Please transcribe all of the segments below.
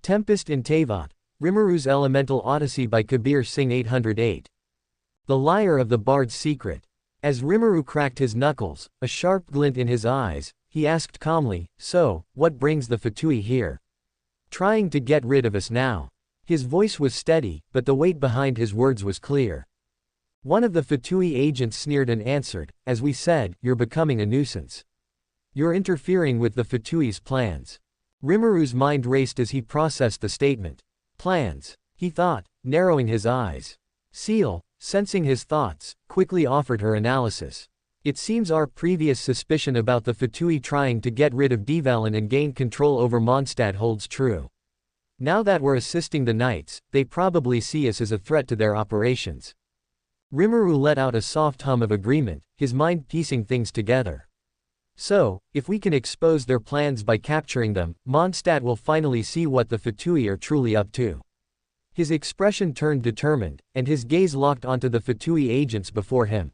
Tempest in Teyvat, Rimuru's Elemental Odyssey by KabirSingh808. The Liar of the Bard's Secret. As Rimuru cracked his knuckles, a sharp glint in his eyes, he asked calmly, "So, what brings the Fatui here? Trying to get rid of us now?" His voice was steady, but the weight behind his words was clear. One of the Fatui agents sneered and answered, "As we said, you're becoming a nuisance. You're interfering with the Fatui's plans." Rimuru's mind raced as he processed the statement. "Plans," he thought, narrowing his eyes. Seal, sensing his thoughts, quickly offered her analysis. "It seems our previous suspicion about the Fatui trying to get rid of Dvalin and gain control over Mondstadt holds true. Now that we're assisting the Knights, they probably see us as a threat to their operations." Rimuru let out a soft hum of agreement, his mind piecing things together. "So, if we can expose their plans by capturing them, Mondstadt will finally see what the Fatui are truly up to." His expression turned determined, and his gaze locked onto the Fatui agents before him.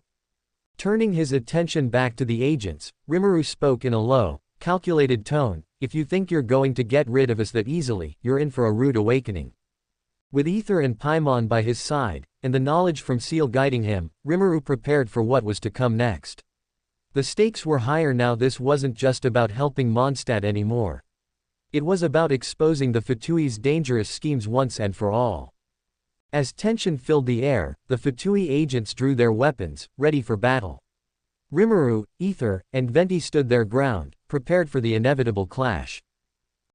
Turning his attention back to the agents, Rimuru spoke in a low, calculated tone, "If you think you're going to get rid of us that easily, you're in for a rude awakening." With Ether and Paimon by his side, and the knowledge from Seal guiding him, Rimuru prepared for what was to come next. The stakes were higher now. This wasn't just about helping Mondstadt anymore. It was about exposing the Fatui's dangerous schemes once and for all. As tension filled the air, the Fatui agents drew their weapons, ready for battle. Rimuru, Ether, and Venti stood their ground, prepared for the inevitable clash.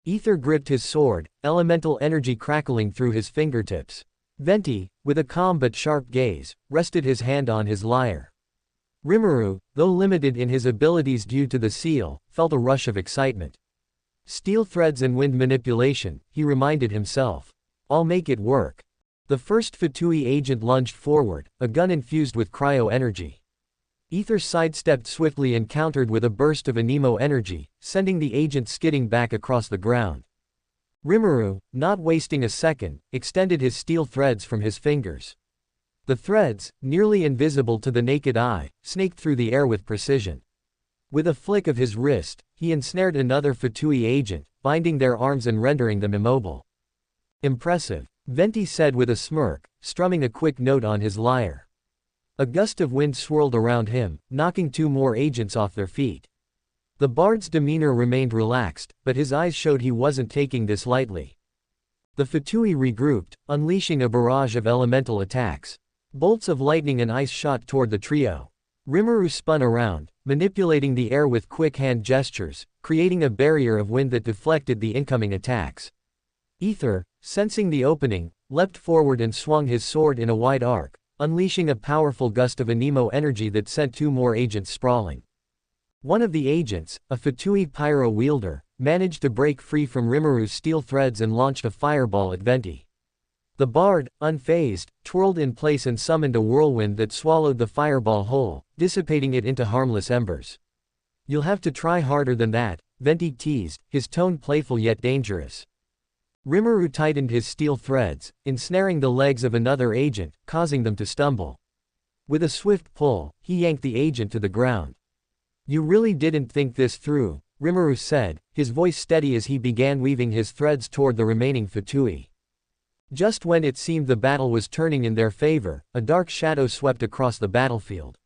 Ether gripped his sword, elemental energy crackling through his fingertips. Venti, with a calm but sharp gaze, rested his hand on his lyre. Rimuru, though limited in his abilities due to the seal, felt a rush of excitement. "Steel threads and wind manipulation," he reminded himself. "I'll make it work." The first Fatui agent lunged forward, a gun infused with cryo-energy. Ether sidestepped swiftly and countered with a burst of anemo energy, sending the agent skidding back across the ground. Rimuru, not wasting a second, extended his steel threads from his fingers. The threads, nearly invisible to the naked eye, snaked through the air with precision. With a flick of his wrist, he ensnared another Fatui agent, binding their arms and rendering them immobile. "Impressive," Venti said with a smirk, strumming a quick note on his lyre. A gust of wind swirled around him, knocking two more agents off their feet. The bard's demeanor remained relaxed, but his eyes showed he wasn't taking this lightly. The Fatui regrouped, unleashing a barrage of elemental attacks. Bolts of lightning and ice shot toward the trio. Rimuru spun around, manipulating the air with quick hand gestures, creating a barrier of wind that deflected the incoming attacks. Ether, sensing the opening, leapt forward and swung his sword in a wide arc, unleashing a powerful gust of anemo energy that sent two more agents sprawling. One of the agents, a Fatui pyro wielder, managed to break free from Rimuru's steel threads and launched a fireball at Venti. The bard, unfazed, twirled in place and summoned a whirlwind that swallowed the fireball whole, dissipating it into harmless embers. "You'll have to try harder than that," Venti teased, his tone playful yet dangerous. Rimuru tightened his steel threads, ensnaring the legs of another agent, causing them to stumble. With a swift pull, he yanked the agent to the ground. "You really didn't think this through," Rimuru said, his voice steady as he began weaving his threads toward the remaining Fatui. Just when it seemed the battle was turning in their favor, a dark shadow swept across the battlefield.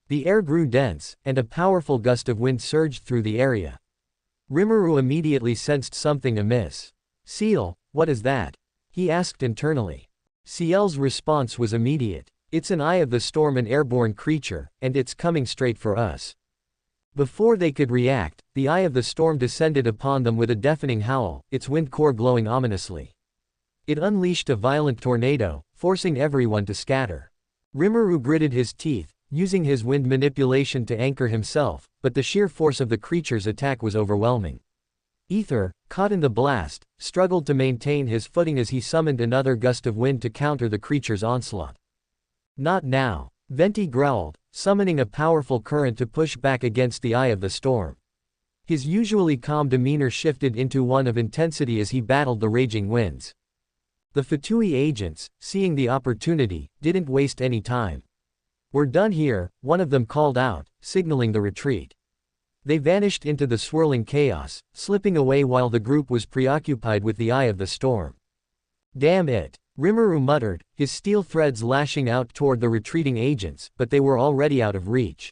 The air grew dense, and a powerful gust of wind surged through the area. Rimuru immediately sensed something amiss. "Seal, what is that?" he asked internally. Ciel's response was immediate. "It's an Eye of the Storm, an airborne creature, and it's coming straight for us." Before they could react, the Eye of the Storm descended upon them with a deafening howl, its wind core glowing ominously. It unleashed a violent tornado, forcing everyone to scatter. Rimuru gritted his teeth, using his wind manipulation to anchor himself, but the sheer force of the creature's attack was overwhelming. Ether, caught in the blast, struggled to maintain his footing as he summoned another gust of wind to counter the creature's onslaught. "Not now," Venti growled, summoning a powerful current to push back against the Eye of the Storm. His usually calm demeanor shifted into one of intensity as he battled the raging winds. The Fatui agents, seeing the opportunity, didn't waste any time. "We're done here," one of them called out, signaling the retreat. They vanished into the swirling chaos, slipping away while the group was preoccupied with the eye of the storm. Damn it, Rimuru muttered, his steel threads lashing out toward the retreating agents, but they were already out of reach.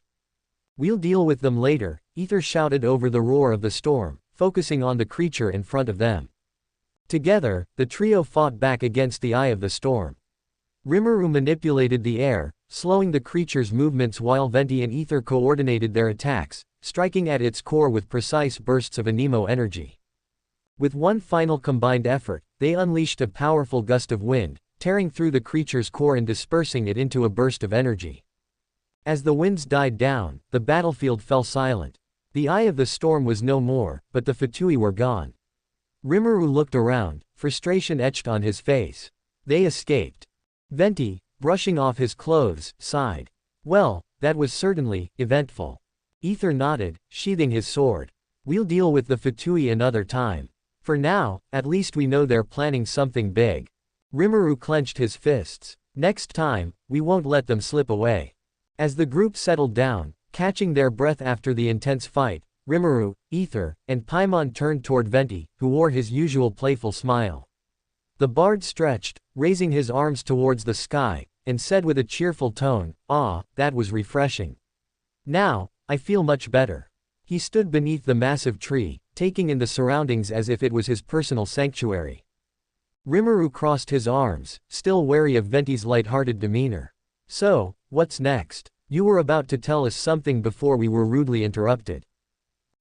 We'll deal with them later, Ether shouted over the roar of the storm, focusing on the creature in front of them. Together, the trio fought back against the eye of the storm. Rimuru manipulated the air, slowing the creature's movements while Venti and Ether coordinated their attacks, striking at its core with precise bursts of anemo energy. With one final combined effort, they unleashed a powerful gust of wind, tearing through the creature's core and dispersing it into a burst of energy. As the winds died down, the battlefield fell silent. The eye of the storm was no more, but the Fatui were gone. Rimuru looked around, frustration etched on his face. They escaped. Venti, brushing off his clothes, sighed. Well, that was certainly eventful. Ether nodded, sheathing his sword. We'll deal with the Fatui another time. For now, at least we know they're planning something big. Rimuru clenched his fists. Next time, we won't let them slip away. As the group settled down, catching their breath after the intense fight, Rimuru, Ether, and Paimon turned toward Venti, who wore his usual playful smile. The bard stretched, raising his arms towards the sky, and said with a cheerful tone, "Ah, that was refreshing. Now, I feel much better." He stood beneath the massive tree, taking in the surroundings as if it was his personal sanctuary. Rimuru crossed his arms, still wary of Venti's light-hearted demeanor. "So, what's next? You were about to tell us something before we were rudely interrupted."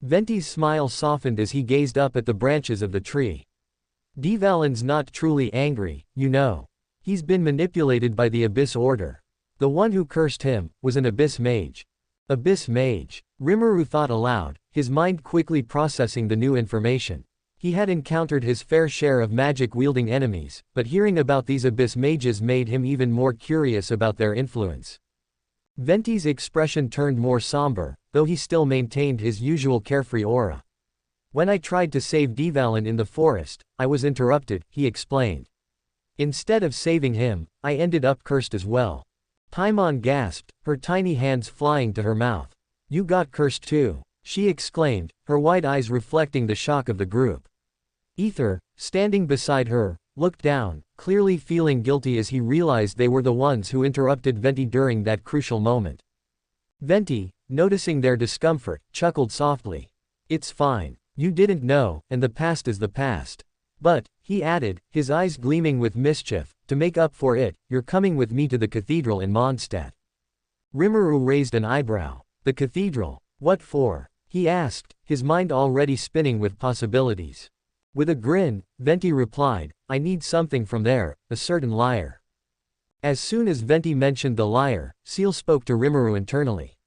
Venti's smile softened as he gazed up at the branches of the tree. "Dvalin's not truly angry, you know. He's been manipulated by the Abyss Order. The one who cursed him was an Abyss Mage." Abyss Mage. Rimuru thought aloud, his mind quickly processing the new information. He had encountered his fair share of magic-wielding enemies, but hearing about these Abyss Mages made him even more curious about their influence. Venti's expression turned more somber, though he still maintained his usual carefree aura. "When I tried to save Dvalin in the forest, I was interrupted," he explained. "Instead of saving him, I ended up cursed as well." Paimon gasped, her tiny hands flying to her mouth. "You got cursed too," she exclaimed, her wide eyes reflecting the shock of the group. Ether, standing beside her, looked down, clearly feeling guilty as he realized they were the ones who interrupted Venti during that crucial moment. Venti, noticing their discomfort, chuckled softly. "It's fine. You didn't know, and the past is the past. But," he added, his eyes gleaming with mischief, "to make up for it, you're coming with me to the cathedral in Mondstadt." Rimuru raised an eyebrow. "The cathedral? What for?" he asked, his mind already spinning with possibilities. With a grin, Venti replied, "I need something from there, a certain lyre." As soon as Venti mentioned the lyre, Seal spoke to Rimuru internally.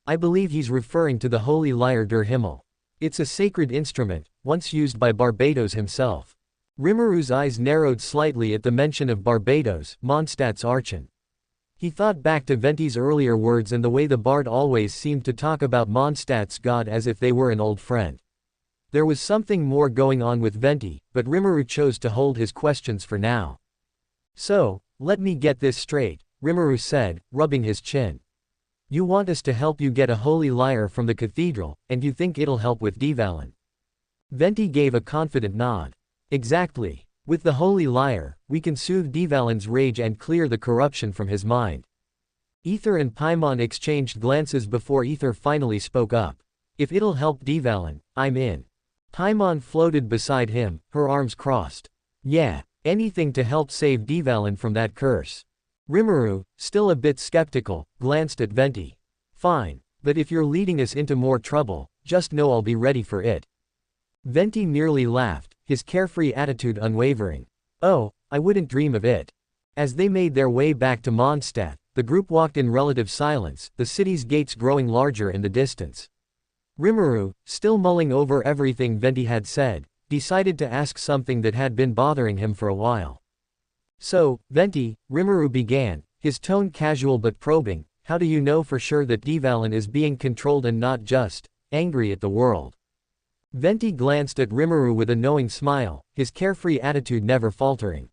"I believe he's referring to the holy lyre der Himmel. It's a sacred instrument, once used by Barbados himself." Rimuru's eyes narrowed slightly at the mention of Barbados, Mondstadt's archon. He thought back to Venti's earlier words and the way the bard always seemed to talk about Mondstadt's god as if they were an old friend. There was something more going on with Venti, but Rimuru chose to hold his questions for now. "So, let me get this straight," Rimuru said, rubbing his chin. "You want us to help you get a holy lyre from the cathedral, and you think it'll help with Dvalin?" Venti gave a confident nod. "Exactly. With the holy lyre, we can soothe Dvalin's rage and clear the corruption from his mind." Ether and Paimon exchanged glances before Ether finally spoke up. "If it'll help Dvalin, I'm in." Paimon floated beside him, her arms crossed. "Yeah, anything to help save Dvalin from that curse." Rimuru, still a bit skeptical, glanced at Venti. "Fine, but if you're leading us into more trouble, just know I'll be ready for it." Venti merely laughed, his carefree attitude unwavering. "Oh, I wouldn't dream of it." As they made their way back to Mondstadt, the group walked in relative silence, the city's gates growing larger in the distance. Rimuru, still mulling over everything Venti had said, decided to ask something that had been bothering him for a while. "So, Venti," Rimuru began, his tone casual but probing, "how do you know for sure that Dvalin is being controlled and not just angry at the world?" Venti glanced at Rimuru with a knowing smile, his carefree attitude never faltering.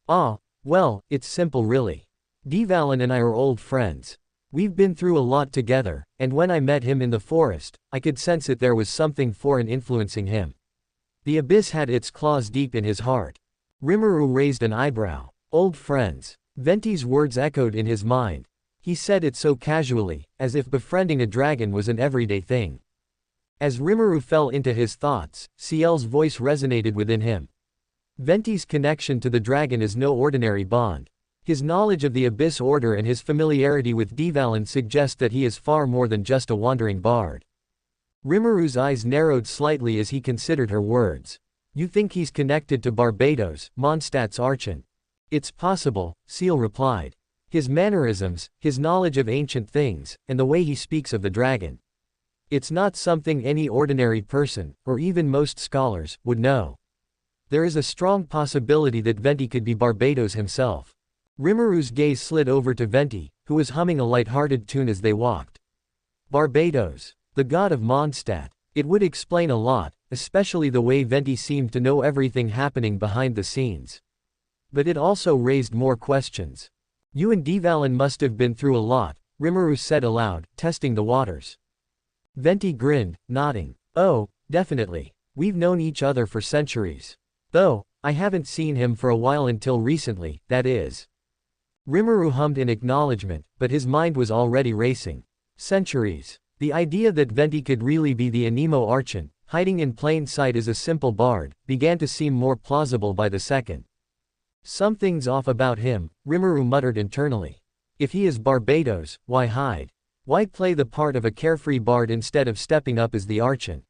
"Ah, well, it's simple really. Dvalin and I are old friends. We've been through a lot together, and when I met him in the forest, I could sense that there was something foreign influencing him. The abyss had its claws deep in his heart. Rimuru raised an eyebrow. Old friends. Venti's words echoed in his mind. He said it so casually, as if befriending a dragon was an everyday thing. As Rimuru fell into his thoughts, Ciel's voice resonated within him. Venti's connection to the dragon is no ordinary bond. His knowledge of the Abyss Order and his familiarity with Dvalin suggest that he is far more than just a wandering bard. Rimuru's eyes narrowed slightly as he considered her words. You think he's connected to Barbados, Mondstadt's Archon? It's possible, Ciel replied. His mannerisms, his knowledge of ancient things, and the way he speaks of the dragon. It's not something any ordinary person, or even most scholars, would know. There is a strong possibility that Venti could be Barbados himself. Rimuru's gaze slid over to Venti, who was humming a light-hearted tune as they walked. Barbados. The god of Mondstadt. It would explain a lot, especially the way Venti seemed to know everything happening behind the scenes. But it also raised more questions. You and Dvalin must have been through a lot, Rimuru said aloud, testing the waters. Venti grinned, nodding. Oh, definitely. We've known each other for centuries. Though, I haven't seen him for a while until recently, that is. Rimuru hummed in acknowledgement, but his mind was already racing. Centuries. The idea that Venti could really be the Anemo Archon, hiding in plain sight as a simple bard, began to seem more plausible by the second. Something's off about him, Rimuru muttered internally. If he is Barbados, why hide? Why play the part of a carefree bard instead of stepping up as the Archon?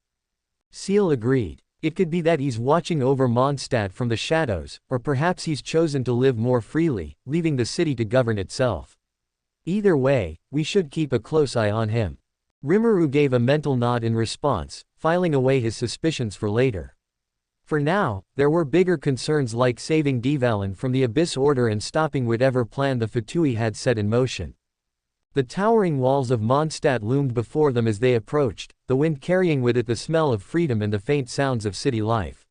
Ciel agreed. It could be that he's watching over Mondstadt from the shadows, or perhaps he's chosen to live more freely, leaving the city to govern itself. Either way, we should keep a close eye on him. Rimuru gave a mental nod in response, filing away his suspicions for later. For now, there were bigger concerns like saving Dvalin from the Abyss Order and stopping whatever plan the Fatui had set in motion. The towering walls of Mondstadt loomed before them as they approached, the wind carrying with it the smell of freedom and the faint sounds of city life.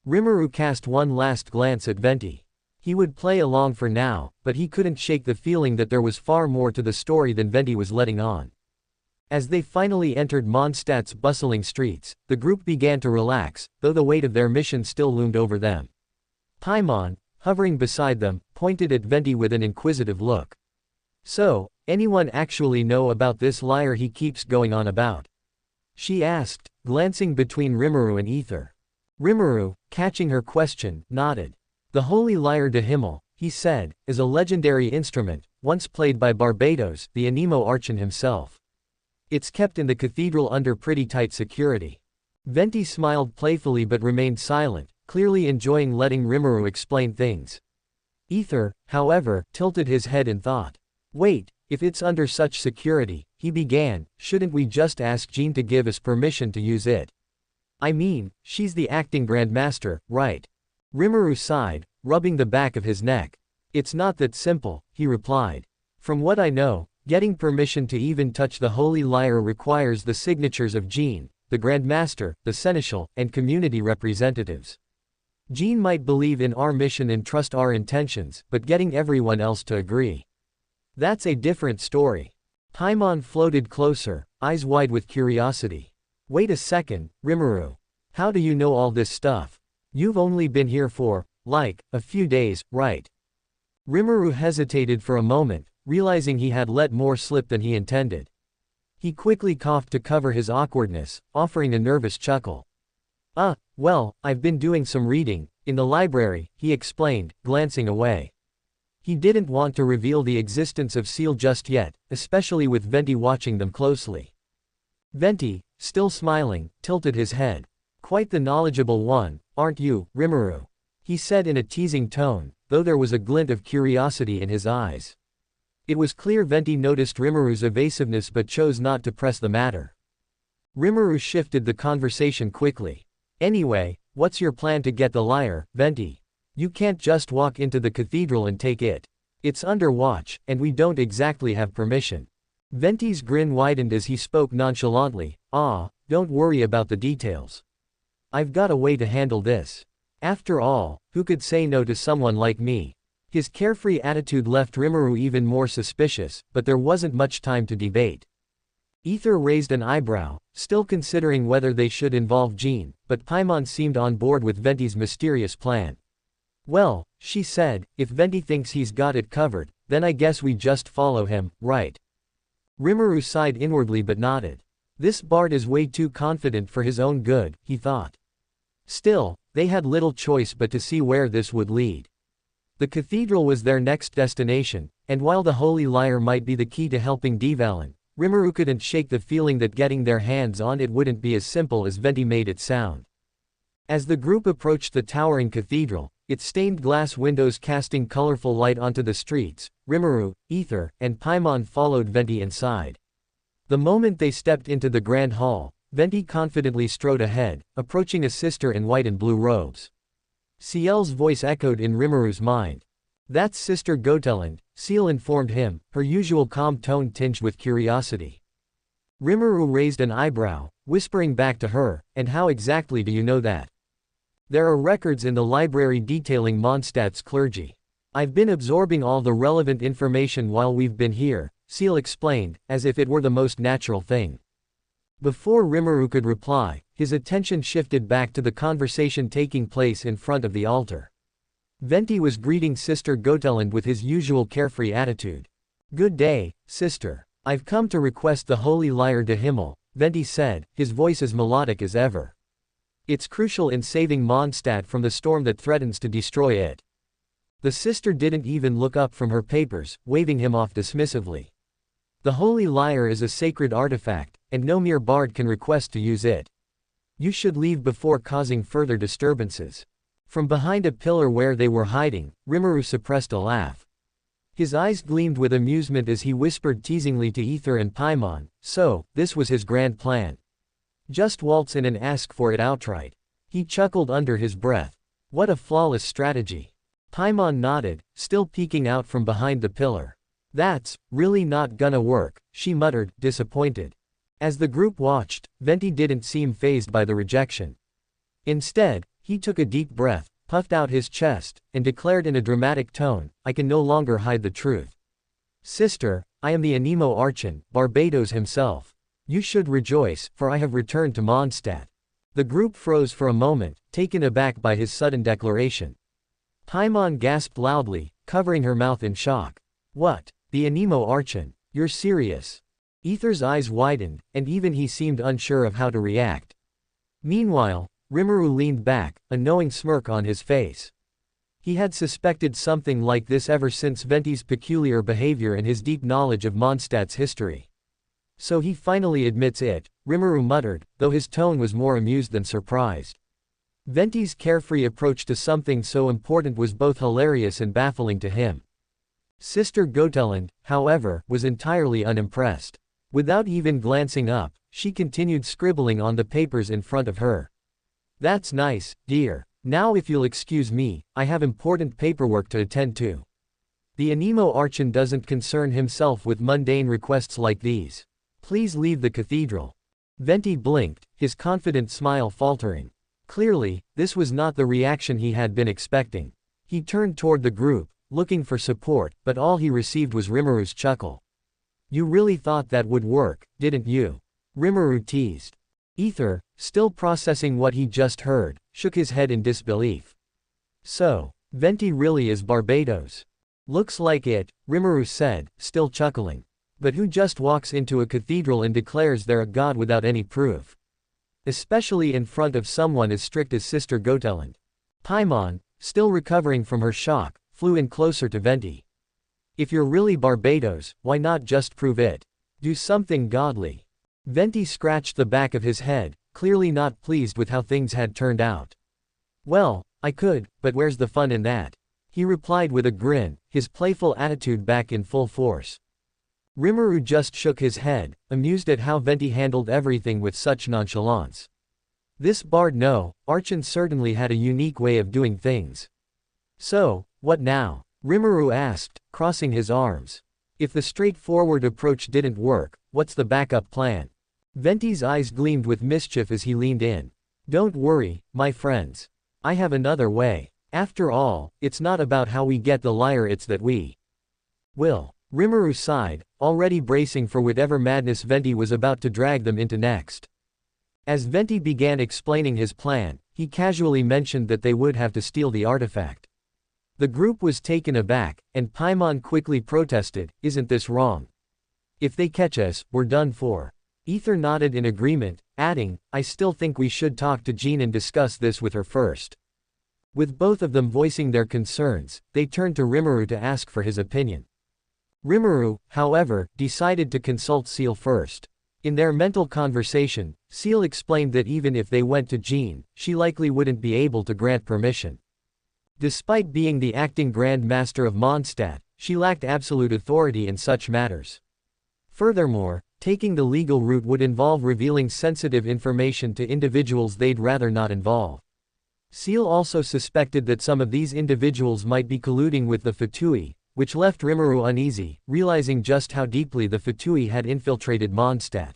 Rimuru cast one last glance at Venti. He would play along for now, but he couldn't shake the feeling that there was far more to the story than Venti was letting on. As they finally entered Mondstadt's bustling streets, the group began to relax, though the weight of their mission still loomed over them. Paimon, hovering beside them, pointed at Venti with an inquisitive look. So, anyone actually know about this liar he keeps going on about? She asked, glancing between Rimuru and Ether. Rimuru, catching her question, nodded. The Holy Lyre de Himmel, he said, is a legendary instrument, once played by Barbados, the Anemo Archon himself. It's kept in the cathedral under pretty tight security. Venti smiled playfully but remained silent, clearly enjoying letting Rimuru explain things. Ether, however, tilted his head in thought. Wait, if it's under such security, he began, shouldn't we just ask Jean to give us permission to use it? I mean, she's the acting grandmaster, right? Rimuru sighed, rubbing the back of his neck. It's not that simple, he replied. From what I know, getting permission to even touch the Holy Lyre requires the signatures of Jean, the Grandmaster, the Seneschal, and community representatives. Jean might believe in our mission and trust our intentions, but getting everyone else to agree. That's a different story. Paimon floated closer, eyes wide with curiosity. Wait a second, Rimuru. How do you know all this stuff? You've only been here for, like, a few days, right? Rimuru hesitated for a moment, realizing he had let more slip than he intended. He quickly coughed to cover his awkwardness, offering a nervous chuckle. Well, I've been doing some reading, in the library, he explained, glancing away. He didn't want to reveal the existence of Ciel just yet, especially with Venti watching them closely. Venti, still smiling, tilted his head. Quite the knowledgeable one, aren't you, Rimuru? He said in a teasing tone, though there was a glint of curiosity in his eyes. It was clear Venti noticed Rimuru's evasiveness but chose not to press the matter. Rimuru shifted the conversation quickly. Anyway, what's your plan to get the lyre, Venti? You can't just walk into the cathedral and take it. It's under watch, and we don't exactly have permission. Venti's grin widened as he spoke nonchalantly. Don't worry about the details. I've got a way to handle this. After all, who could say no to someone like me? His carefree attitude left Rimuru even more suspicious, but there wasn't much time to debate. Ether raised an eyebrow, still considering whether they should involve Jean, but Paimon seemed on board with Venti's mysterious plan. Well, she said, if Venti thinks he's got it covered, then I guess we just follow him, right? Rimuru sighed inwardly but nodded. This bard is way too confident for his own good, he thought. Still, they had little choice but to see where this would lead. The cathedral was their next destination, and while the Holy Lyre might be the key to helping Dvalin, Rimuru couldn't shake the feeling that getting their hands on it wouldn't be as simple as Venti made it sound. As the group approached the towering cathedral, its stained glass windows casting colorful light onto the streets, Rimuru, Ether, and Paimon followed Venti inside. The moment they stepped into the grand hall, Venti confidently strode ahead, approaching a sister in white and blue robes. Ciel's voice echoed in Rimuru's mind. That's Sister Goteland, Ciel informed him, her usual calm tone tinged with curiosity. Rimuru raised an eyebrow, whispering back to her, and how exactly do you know that? There are records in the library detailing Mondstadt's clergy. I've been absorbing all the relevant information while we've been here, Ciel explained, as if it were the most natural thing. Before Rimuru could reply, his attention shifted back to the conversation taking place in front of the altar. Venti was greeting Sister Goteland with his usual carefree attitude. Good day, sister. I've come to request the Holy Lyre de Himmel, Venti said, his voice as melodic as ever. It's crucial in saving Mondstadt from the storm that threatens to destroy it. The sister didn't even look up from her papers, waving him off dismissively. The Holy Lyre is a sacred artifact, and no mere bard can request to use it. You should leave before causing further disturbances. From behind a pillar where they were hiding, Rimuru suppressed a laugh. His eyes gleamed with amusement as he whispered teasingly to Ether and Paimon, so, this was his grand plan. Just waltz in and ask for it outright. He chuckled under his breath. What a flawless strategy. Paimon nodded, still peeking out from behind the pillar. That's really not gonna work, she muttered, disappointed. As the group watched, Venti didn't seem fazed by the rejection. Instead, he took a deep breath, puffed out his chest, and declared in a dramatic tone, I can no longer hide the truth. Sister, I am the Anemo Archon, Barbados himself. You should rejoice, for I have returned to Mondstadt. The group froze for a moment, taken aback by his sudden declaration. Paimon gasped loudly, covering her mouth in shock. What? The Anemo Archon? You're serious? Ether's eyes widened, and even he seemed unsure of how to react. Meanwhile, Rimuru leaned back, a knowing smirk on his face. He had suspected something like this ever since Venti's peculiar behavior and his deep knowledge of Mondstadt's history. So he finally admits it, Rimuru muttered, though his tone was more amused than surprised. Venti's carefree approach to something so important was both hilarious and baffling to him. Sister Goteland, however, was entirely unimpressed. Without even glancing up, she continued scribbling on the papers in front of her. That's nice, dear. Now if you'll excuse me, I have important paperwork to attend to. The Anemo Archon doesn't concern himself with mundane requests like these. Please leave the cathedral. Venti blinked, his confident smile faltering. Clearly, this was not the reaction he had been expecting. He turned toward the group, looking for support, but all he received was Rimuru's chuckle. You really thought that would work, didn't you? Rimuru teased. Ether, still processing what he just heard, shook his head in disbelief. So, Venti really is Barbados. Looks like it, Rimuru said, still chuckling. But who just walks into a cathedral and declares they're a god without any proof? Especially in front of someone as strict as Sister Goteland. Paimon, still recovering from her shock, flew in closer to Venti. If you're really Barbados, why not just prove it? Do something godly. Venti scratched the back of his head, clearly not pleased with how things had turned out. Well, I could, but where's the fun in that? He replied with a grin, his playful attitude back in full force. Rimuru just shook his head, amused at how Venti handled everything with such nonchalance. This bard no, Archon certainly had a unique way of doing things. So, what now? Rimuru asked, crossing his arms. If the straightforward approach didn't work, what's the backup plan? Venti's eyes gleamed with mischief as he leaned in. Don't worry, my friends. I have another way. After all, it's not about how we get the lyre, it's that we will. Rimuru sighed, already bracing for whatever madness Venti was about to drag them into next. As Venti began explaining his plan, he casually mentioned that they would have to steal the artifact. The group was taken aback, and Paimon quickly protested, "Isn't this wrong? If they catch us, we're done for." Ether nodded in agreement, adding, "I still think we should talk to Jean and discuss this with her first." With both of them voicing their concerns, they turned to Rimuru to ask for his opinion. Rimuru, however, decided to consult Seal first. In their mental conversation, Seal explained that even if they went to Jean, she likely wouldn't be able to grant permission. Despite being the acting Grand Master of Mondstadt, she lacked absolute authority in such matters. Furthermore, taking the legal route would involve revealing sensitive information to individuals they'd rather not involve. Seal also suspected that some of these individuals might be colluding with the Fatui, which left Rimuru uneasy, realizing just how deeply the Fatui had infiltrated Mondstadt.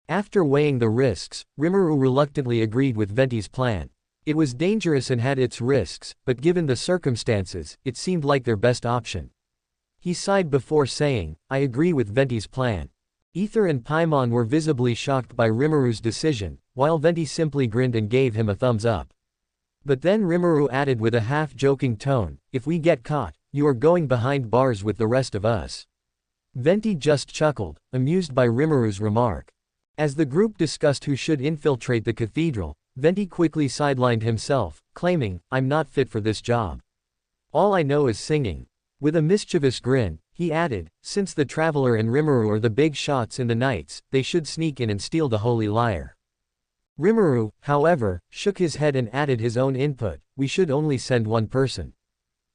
After weighing the risks, Rimuru reluctantly agreed with Venti's plan. It was dangerous and had its risks, but given the circumstances, it seemed like their best option. He sighed before saying, "I agree with Venti's plan." Ether and Paimon were visibly shocked by Rimuru's decision, while Venti simply grinned and gave him a thumbs up. But then Rimuru added with a half-joking tone, "If we get caught, you are going behind bars with the rest of us." Venti just chuckled, amused by Rimuru's remark. As the group discussed who should infiltrate the cathedral, Venti quickly sidelined himself, claiming, "I'm not fit for this job. All I know is singing." With a mischievous grin, he added, "Since the Traveler and Rimuru are the big shots in the Knights, they should sneak in and steal the Holy Lyre." Rimuru, however, shook his head and added his own input, "We should only send one person.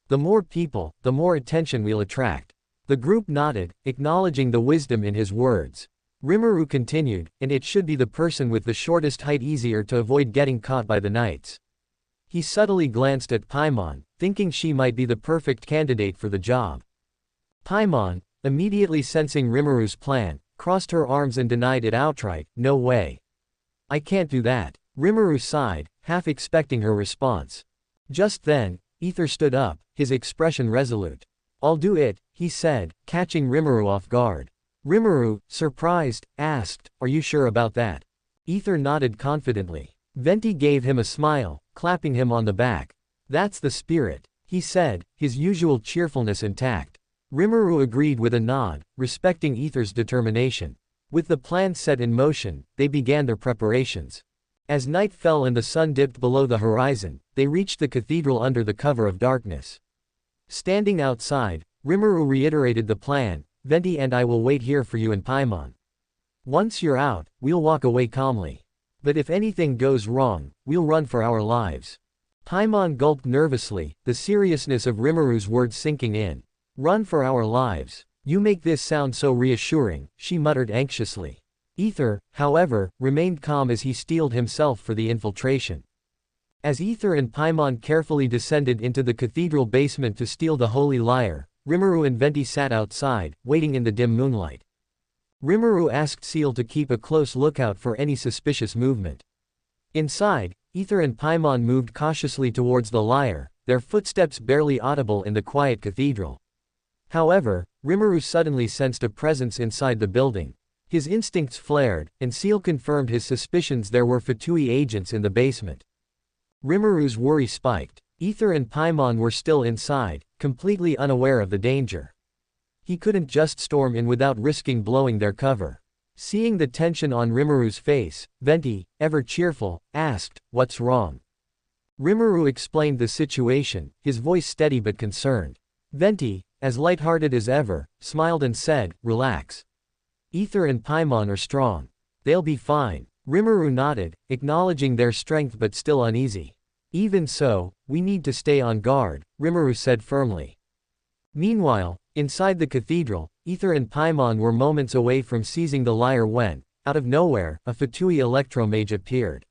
The more people, the more attention we'll attract." The group nodded, acknowledging the wisdom in his words. Rimuru continued, "And it should be the person with the shortest height, easier to avoid getting caught by the Knights." He subtly glanced at Paimon, thinking she might be the perfect candidate for the job. Paimon, immediately sensing Rimuru's plan, crossed her arms and denied it outright, "No way. I can't do that." Rimuru sighed, half expecting her response. Just then, Ether stood up, his expression resolute. "I'll do it," he said, catching Rimuru off guard. Rimuru, surprised, asked, "Are you sure about that?" Ether nodded confidently. Venti gave him a smile, clapping him on the back. "That's the spirit," he said, his usual cheerfulness intact. Rimuru agreed with a nod, respecting Ether's determination. With the plan set in motion, they began their preparations. As night fell and the sun dipped below the horizon, they reached the cathedral under the cover of darkness. Standing outside, Rimuru reiterated the plan, "Venti and I will wait here for you and Paimon. Once you're out, we'll walk away calmly. But if anything goes wrong, we'll run for our lives." Paimon gulped nervously, the seriousness of Rimuru's words sinking in. "Run for our lives. You make this sound so reassuring," she muttered anxiously. Ether, however, remained calm as he steeled himself for the infiltration. As Ether and Paimon carefully descended into the cathedral basement to steal the Holy Lyre, Rimuru and Venti sat outside, waiting in the dim moonlight. Rimuru asked Seal to keep a close lookout for any suspicious movement. Inside, Ether and Paimon moved cautiously towards the lyre, their footsteps barely audible in the quiet cathedral. However, Rimuru suddenly sensed a presence inside the building. His instincts flared, and Seal confirmed his suspicions there were Fatui agents in the basement. Rimuru's worry spiked. Ether and Paimon were still inside, completely unaware of the danger. He couldn't just storm in without risking blowing their cover. Seeing the tension on Rimuru's face, Venti, ever cheerful, asked, "What's wrong?" Rimuru explained the situation, his voice steady but concerned. Venti, as lighthearted as ever, smiled and said, "Relax. Ether and Paimon are strong. They'll be fine." Rimuru nodded, acknowledging their strength but still uneasy. "Even so, we need to stay on guard," Rimuru said firmly. Meanwhile, inside the cathedral, Ether and Paimon were moments away from seizing the lyre when, out of nowhere, a Fatui electromage appeared.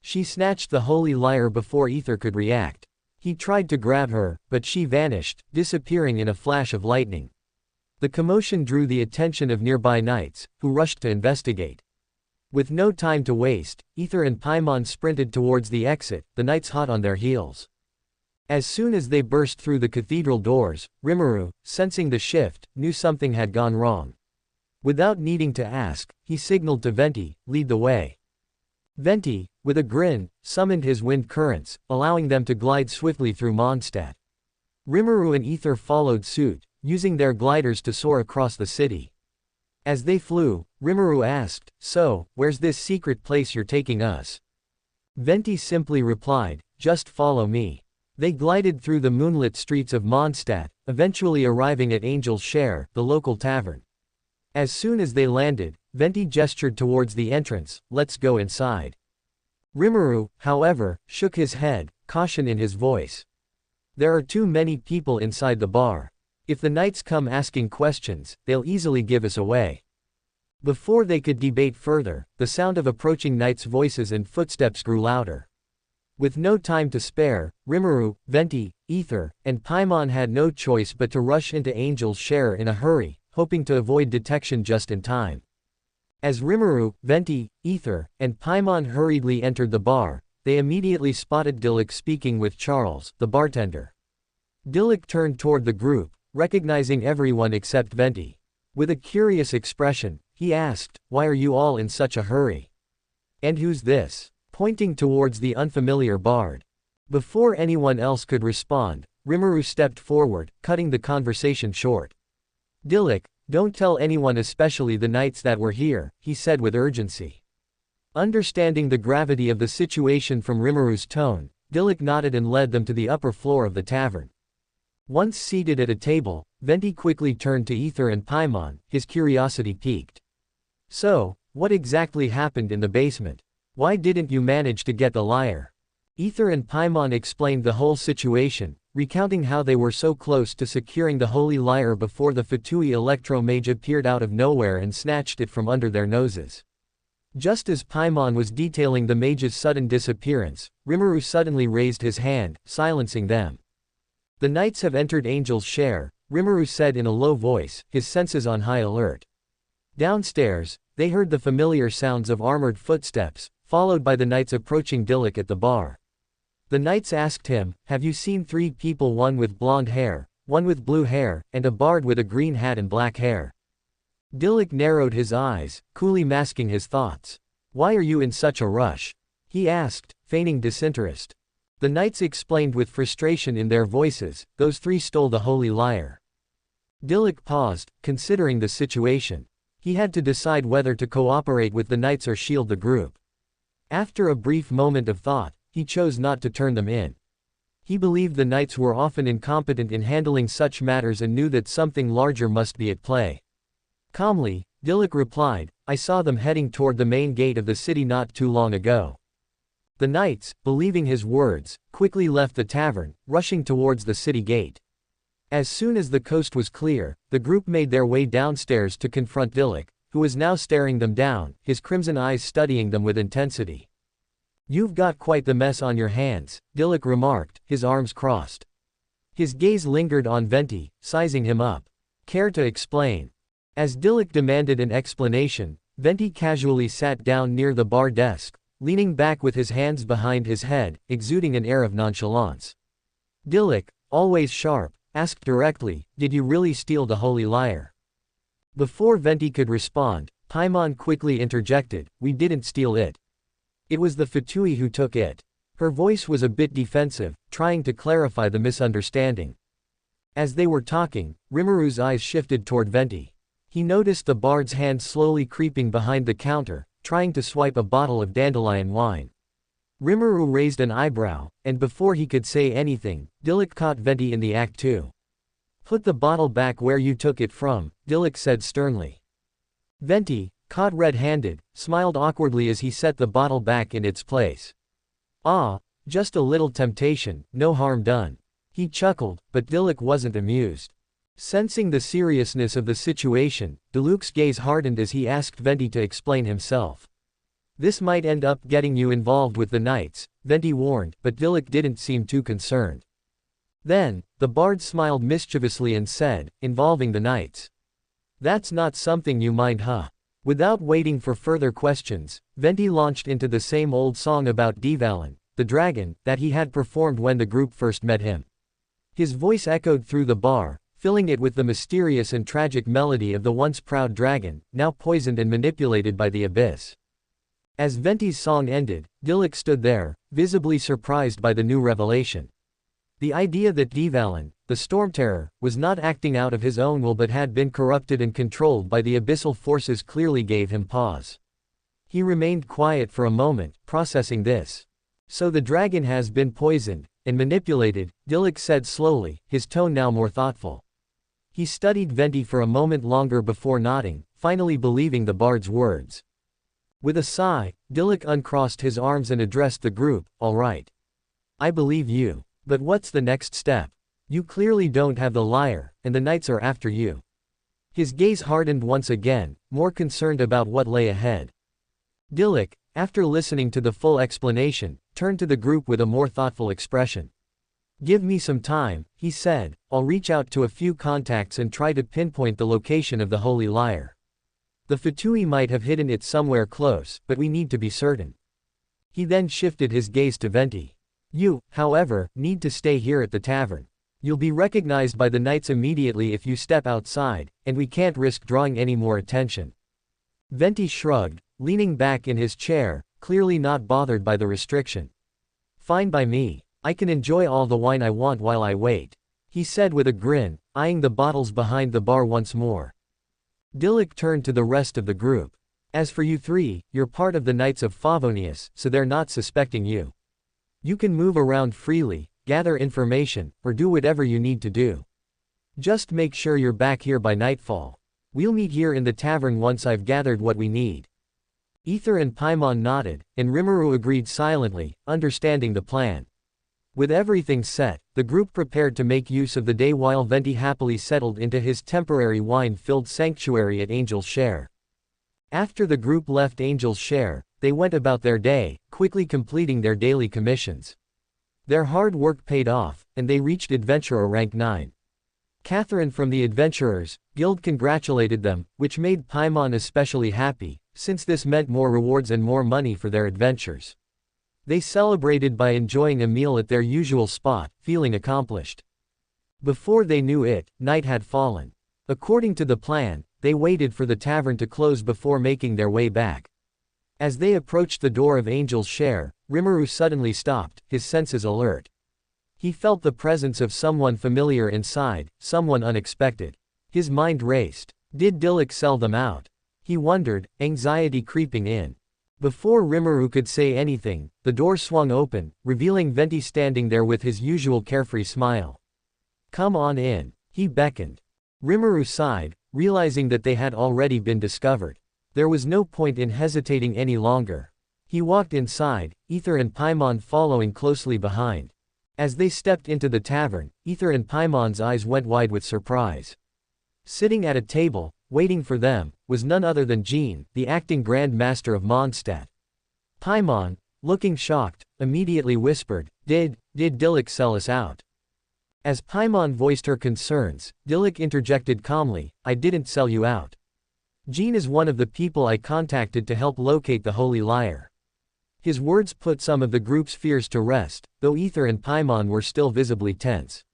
She snatched the holy lyre before Ether could react. He tried to grab her, but she vanished, disappearing in a flash of lightning. The commotion drew the attention of nearby knights, who rushed to investigate. With no time to waste, Ether and Paimon sprinted towards the exit, the knights hot on their heels. As soon as they burst through the cathedral doors, Rimuru, sensing the shift, knew something had gone wrong. Without needing to ask, he signaled to Venti, "Lead the way." Venti, with a grin, summoned his wind currents, allowing them to glide swiftly through Mondstadt. Rimuru and Ether followed suit, using their gliders to soar across the city. As they flew, Rimuru asked, "So, where's this secret place you're taking us?" Venti simply replied, "Just follow me." They glided through the moonlit streets of Mondstadt, eventually arriving at Angel's Share, the local tavern. As soon as they landed, Venti gestured towards the entrance, "Let's go inside." Rimuru, however, shook his head, caution in his voice. "There are too many people inside the bar. If the knights come asking questions, they'll easily give us away." Before they could debate further, the sound of approaching knights' voices and footsteps grew louder. With no time to spare, Rimuru, Venti, Ether, and Paimon had no choice but to rush into Angel's Share in a hurry, hoping to avoid detection just in time. As Rimuru, Venti, Ether, and Paimon hurriedly entered the bar, they immediately spotted Dilik speaking with Charles, the bartender. Dilik turned toward the group, recognizing everyone except Venti. With a curious expression, he asked, "Why are you all in such a hurry? And who's this?" pointing towards the unfamiliar bard. Before anyone else could respond, Rimuru stepped forward, cutting the conversation short. "Dilik, don't tell anyone, especially the knights, that we're here," he said with urgency. Understanding the gravity of the situation from Rimuru's tone, Dilik nodded and led them to the upper floor of the tavern. Once seated at a table, Venti quickly turned to Ether and Paimon, his curiosity piqued. "So, what exactly happened in the basement? Why didn't you manage to get the lyre?" Ether and Paimon explained the whole situation, recounting how they were so close to securing the holy lyre before the Fatui electro-mage appeared out of nowhere and snatched it from under their noses. Just as Paimon was detailing the mage's sudden disappearance, Rimuru suddenly raised his hand, silencing them. "The knights have entered Angel's Share," Rimuru said in a low voice, his senses on high alert. Downstairs, they heard the familiar sounds of armored footsteps, followed by the knights approaching Dilik at the bar. The knights asked him, "Have you seen 3 people, one with blonde hair, one with blue hair, and a bard with a green hat and black hair?" Dilik narrowed his eyes, coolly masking his thoughts. "Why are you in such a rush?" he asked, feigning disinterest. The knights explained with frustration in their voices, "Those 3 stole the holy lyre." Dilik paused, considering the situation. He had to decide whether to cooperate with the knights or shield the group. After a brief moment of thought, he chose not to turn them in. He believed the knights were often incompetent in handling such matters and knew that something larger must be at play. Calmly, Dilik replied, "I saw them heading toward the main gate of the city not too long ago." The knights, believing his words, quickly left the tavern, rushing towards the city gate. As soon as the coast was clear, the group made their way downstairs to confront Dilik, who was now staring them down, his crimson eyes studying them with intensity. "You've got quite the mess on your hands," Dilik remarked, his arms crossed. His gaze lingered on Venti, sizing him up. "Care to explain?" As Dilik demanded an explanation, Venti casually sat down near the bar desk, leaning back with his hands behind his head, exuding an air of nonchalance. Dilik, always sharp, asked directly, "Did you really steal the holy lyre?" Before Venti could respond, Paimon quickly interjected, "We didn't steal it. It was the Fatui who took it." Her voice was a bit defensive, trying to clarify the misunderstanding. As they were talking, Rimuru's eyes shifted toward Venti. He noticed the bard's hand slowly creeping behind the counter, trying to swipe a bottle of dandelion wine. Rimuru raised an eyebrow, and before he could say anything, Dilik caught Venti in the act too. "Put the bottle back where you took it from," Dilik said sternly. Venti, caught red-handed, smiled awkwardly as he set the bottle back in its place. "Ah, just a little temptation, no harm done." He chuckled, but Dilik wasn't amused. Sensing the seriousness of the situation, Dilik's gaze hardened as he asked Venti to explain himself. "This might end up getting you involved with the knights," Venti warned, but Dilik didn't seem too concerned. Then, the bard smiled mischievously and said, "Involving the knights. That's not something you mind, huh?" Without waiting for further questions, Venti launched into the same old song about Divalin, the dragon, that he had performed when the group first met him. His voice echoed through the bar, filling it with the mysterious and tragic melody of the once proud dragon, now poisoned and manipulated by the abyss. As Venti's song ended, Dilek stood there, visibly surprised by the new revelation. The idea that Devalan, the Stormterror, was not acting out of his own will but had been corrupted and controlled by the abyssal forces clearly gave him pause. He remained quiet for a moment, processing this. So the dragon has been poisoned and manipulated, Dilek said slowly, his tone now more thoughtful. He studied Venti for a moment longer before nodding, finally believing the bard's words. With a sigh, Dilek uncrossed his arms and addressed the group, "All right. I believe you. But what's the next step? You clearly don't have the lyre, and the knights are after you." His gaze hardened once again, more concerned about what lay ahead. Dilek, after listening to the full explanation, turned to the group with a more thoughtful expression. "Give me some time," he said, "I'll reach out to a few contacts and try to pinpoint the location of the holy lyre. The Fatui might have hidden it somewhere close, but we need to be certain." He then shifted his gaze to Venti. "You, however, need to stay here at the tavern. You'll be recognized by the knights immediately if you step outside, and we can't risk drawing any more attention." Venti shrugged, leaning back in his chair, clearly not bothered by the restriction. "Fine by me. I can enjoy all the wine I want while I wait," he said with a grin, eyeing the bottles behind the bar once more. Dilek turned to the rest of the group. "As for you three, you're part of the Knights of Favonius, so they're not suspecting you. You can move around freely, gather information, or do whatever you need to do. Just make sure you're back here by nightfall. We'll meet here in the tavern once I've gathered what we need." Ether and Paimon nodded, and Rimuru agreed silently, understanding the plan. With everything set, the group prepared to make use of the day while Venti happily settled into his temporary wine-filled sanctuary at Angel's Share. After the group left Angel's Share, they went about their day, quickly completing their daily commissions. Their hard work paid off, and they reached Adventurer rank 9. Catherine from the Adventurers Guild congratulated them, which made Paimon especially happy, since this meant more rewards and more money for their adventures. They celebrated by enjoying a meal at their usual spot, feeling accomplished. Before they knew it, night had fallen. According to the plan, they waited for the tavern to close before making their way back. As they approached the door of Angel's Share, Rimuru suddenly stopped, his senses alert. He felt the presence of someone familiar inside, someone unexpected. His mind raced. Did Dilek sell them out? He wondered, anxiety creeping in. Before Rimuru could say anything, the door swung open, revealing Venti standing there with his usual carefree smile. "Come on in," he beckoned. Rimuru sighed, realizing that they had already been discovered. There was no point in hesitating any longer. He walked inside, Ether and Paimon following closely behind. As they stepped into the tavern, Ether and Paimon's eyes went wide with surprise. Sitting at a table, waiting for them, was none other than Jean, the acting Grand Master of Mondstadt. Paimon, looking shocked, immediately whispered, Did Dilek sell us out?" As Paimon voiced her concerns, Dilek interjected calmly, "I didn't sell you out. Jean is one of the people I contacted to help locate the Holy Lyre." His words put some of the group's fears to rest, though Ether and Paimon were still visibly tense.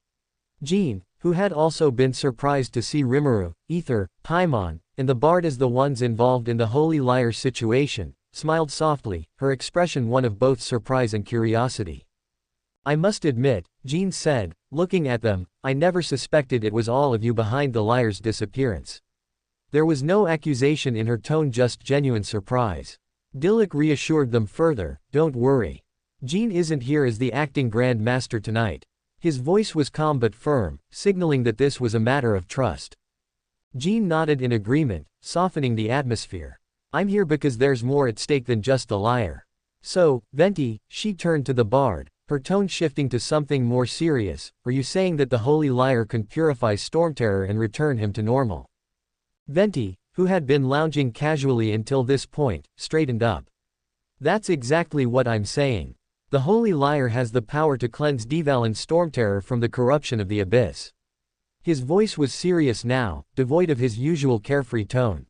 Jean, who had also been surprised to see Rimuru, Ether, Paimon, and the bard as the ones involved in the Holy Lyre situation, smiled softly, her expression one of both surprise and curiosity. "I must admit," Jean said, looking at them, "I never suspected it was all of you behind the lyre's disappearance." There was no accusation in her tone, just genuine surprise. Dilek reassured them further, "Don't worry. Jean isn't here as the acting Grand Master tonight." His voice was calm but firm, signaling that this was a matter of trust. Jean nodded in agreement, softening the atmosphere. "I'm here because there's more at stake than just the lyre. So, Venti," she turned to the bard, her tone shifting to something more serious, "are you saying that the Holy Lyre can purify Stormterror and return him to normal?" Venti, who had been lounging casually until this point, straightened up. "That's exactly what I'm saying. The Holy Lyre has the power to cleanse Devalin's Stormterror from the corruption of the Abyss." His voice was serious now, devoid of his usual carefree tone.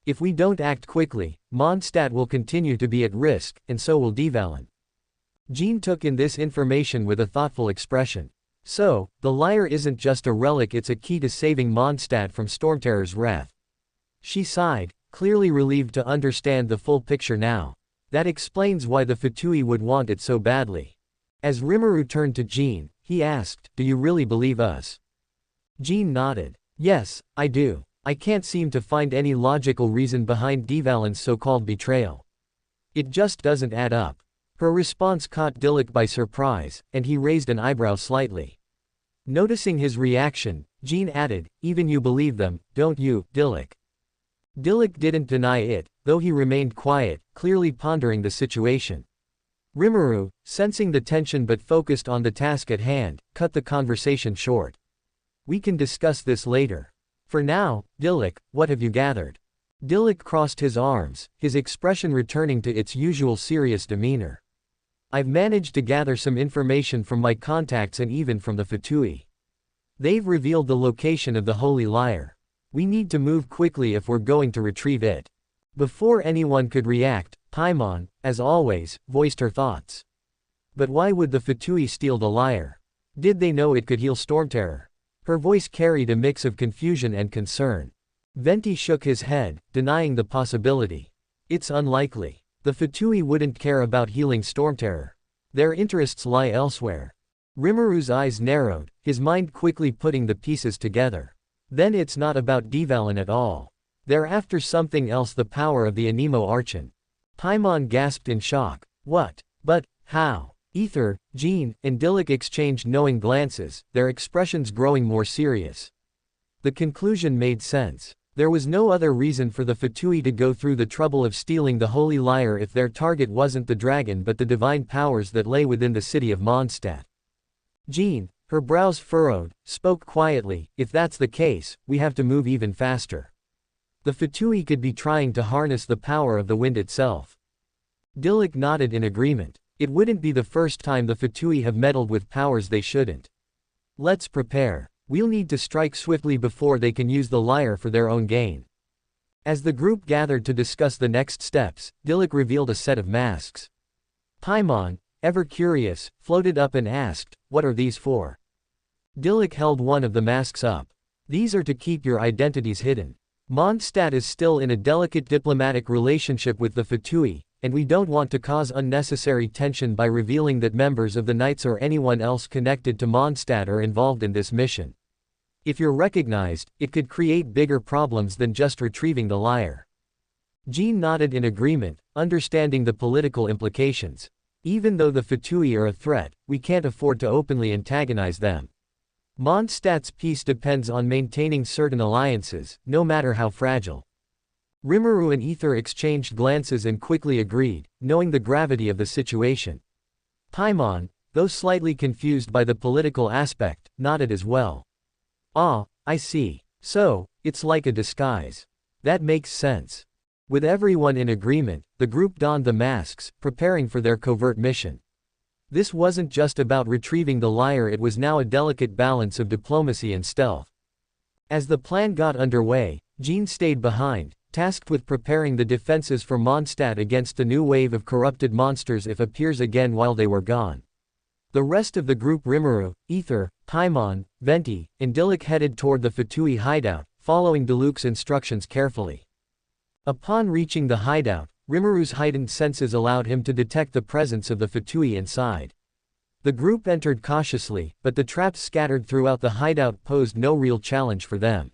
"If we don't act quickly, Mondstadt will continue to be at risk, and so will Devalin." Jean took in this information with a thoughtful expression. So, the lyre isn't just a relic, it's a key to saving Mondstadt from Stormterror's wrath. She sighed, clearly relieved to understand the full picture now. That explains why the Fatui would want it so badly. As Rimuru turned to Jean, he asked, "Do you really believe us?" Jean nodded. "Yes, I do. I can't seem to find any logical reason behind Devalin's so-called betrayal. It just doesn't add up." Her response caught Dilek by surprise, and he raised an eyebrow slightly. Noticing his reaction, Jean added, "Even you believe them, don't you, Dilek?" Dilek didn't deny it, though he remained quiet, clearly pondering the situation. Rimuru, sensing the tension but focused on the task at hand, cut the conversation short. "We can discuss this later. For now, Dilek, what have you gathered?" Dilek crossed his arms, his expression returning to its usual serious demeanor. "I've managed to gather some information from my contacts and even from the Fatui. They've revealed the location of the Holy Lyre. We need to move quickly if we're going to retrieve it." Before anyone could react, Paimon, as always, voiced her thoughts. "But why would the Fatui steal the lyre? Did they know it could heal Stormterror?" Her voice carried a mix of confusion and concern. Venti shook his head, denying the possibility. "It's unlikely. The Fatui wouldn't care about healing Stormterror. Their interests lie elsewhere." Rimuru's eyes narrowed, his mind quickly putting the pieces together. "Then it's not about Devalin at all. They're after something else, the power of the Anemo Archon." Paimon gasped in shock. "What? But, how?" Ether, Jean, and Dilek exchanged knowing glances, their expressions growing more serious. The conclusion made sense. There was no other reason for the Fatui to go through the trouble of stealing the Holy Lyre if their target wasn't the dragon but the divine powers that lay within the city of Mondstadt. Jean, her brows furrowed, spoke quietly, "If that's the case, we have to move even faster. The Fatui could be trying to harness the power of the wind itself." Dilek nodded in agreement. "It wouldn't be the first time the Fatui have meddled with powers they shouldn't. Let's prepare. We'll need to strike swiftly before they can use the lyre for their own gain." As the group gathered to discuss the next steps, Dilek revealed a set of masks. Paimon, ever curious, floated up and asked, "What are these for?" Dilek held one of the masks up. "These are to keep your identities hidden. Mondstadt is still in a delicate diplomatic relationship with the Fatui, and we don't want to cause unnecessary tension by revealing that members of the Knights or anyone else connected to Mondstadt are involved in this mission. If you're recognized, it could create bigger problems than just retrieving the lyre." Jean nodded in agreement, understanding the political implications. "Even though the Fatui are a threat, we can't afford to openly antagonize them. Mondstadt's peace depends on maintaining certain alliances, no matter how fragile." Rimuru and Ether exchanged glances and quickly agreed, knowing the gravity of the situation. Paimon, though slightly confused by the political aspect, nodded as well. "Ah, I see. So, it's like a disguise. That makes sense." With everyone in agreement, the group donned the masks, preparing for their covert mission. This wasn't just about retrieving the lyre, it was now a delicate balance of diplomacy and stealth. As the plan got underway, Jean stayed behind, tasked with preparing the defenses for Mondstadt against the new wave of corrupted monsters if appears again while they were gone. The rest of the group, Rimuru, Ether, Paimon, Venti, and Dilek, headed toward the Fatui hideout, following Diluk's instructions carefully. Upon reaching the hideout, Rimuru's heightened senses allowed him to detect the presence of the Fatui inside. The group entered cautiously, but the traps scattered throughout the hideout posed no real challenge for them.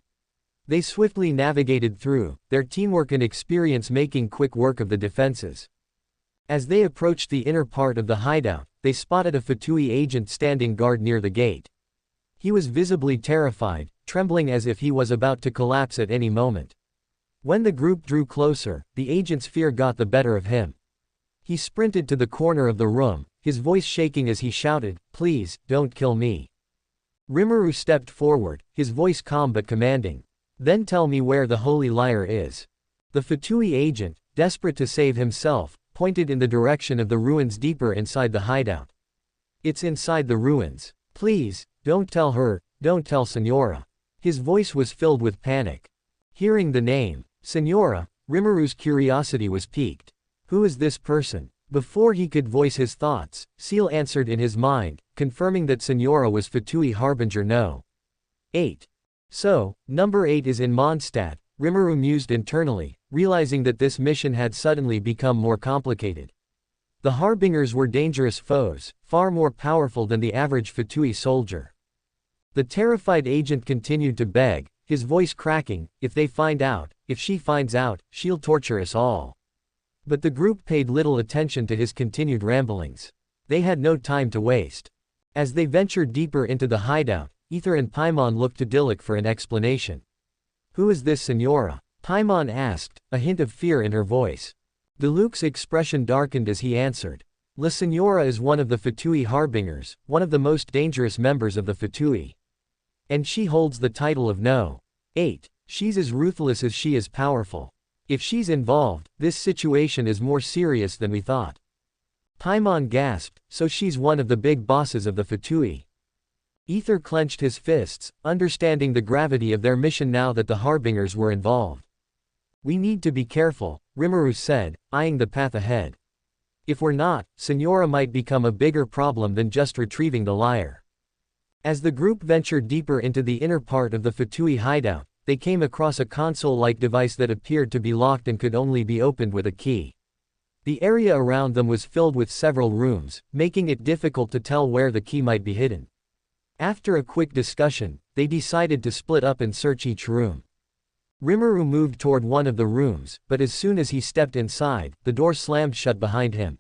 They swiftly navigated through, their teamwork and experience making quick work of the defenses. As they approached the inner part of the hideout, they spotted a Fatui agent standing guard near the gate. He was visibly terrified, trembling as if he was about to collapse at any moment. When the group drew closer, the agent's fear got the better of him. He sprinted to the corner of the room, his voice shaking as he shouted, "Please, don't kill me." Rimuru stepped forward, his voice calm but commanding. "Then tell me where the Holy Lyre is." The Fatui agent, desperate to save himself, pointed in the direction of the ruins deeper inside the hideout. "It's inside the ruins. Please, don't tell her, don't tell Senora." His voice was filled with panic. Hearing the name, Senora, Rimuru's curiosity was piqued. Who is this person? Before he could voice his thoughts, Seal answered in his mind, confirming that Signora was Fatui Harbinger No. 8. So, number 8 is in Mondstadt, Rimuru mused internally, realizing that this mission had suddenly become more complicated. The Harbingers were dangerous foes, far more powerful than the average Fatui soldier. The terrified agent continued to beg, his voice cracking, if she finds out, she'll torture us all. But the group paid little attention to his continued ramblings. They had no time to waste. As they ventured deeper into the hideout, Ether and Paimon looked to Dilik for an explanation. "Who is this Signora?" Paimon asked, a hint of fear in her voice. Diluk's expression darkened as he answered. La Signora is one of the Fatui Harbingers, one of the most dangerous members of the Fatui. And she holds the title of No. 8. She's as ruthless as she is powerful. If she's involved, this situation is more serious than we thought. Paimon gasped, so she's one of the big bosses of the Fatui. Ether clenched his fists, understanding the gravity of their mission now that the Harbingers were involved. "We need to be careful," Rimuru said, eyeing the path ahead. "If we're not, Signora might become a bigger problem than just retrieving the lyre." As the group ventured deeper into the inner part of the Fatui hideout, they came across a console-like device that appeared to be locked and could only be opened with a key. The area around them was filled with several rooms, making it difficult to tell where the key might be hidden. After a quick discussion, they decided to split up and search each room. Rimuru moved toward one of the rooms, but as soon as he stepped inside, the door slammed shut behind him.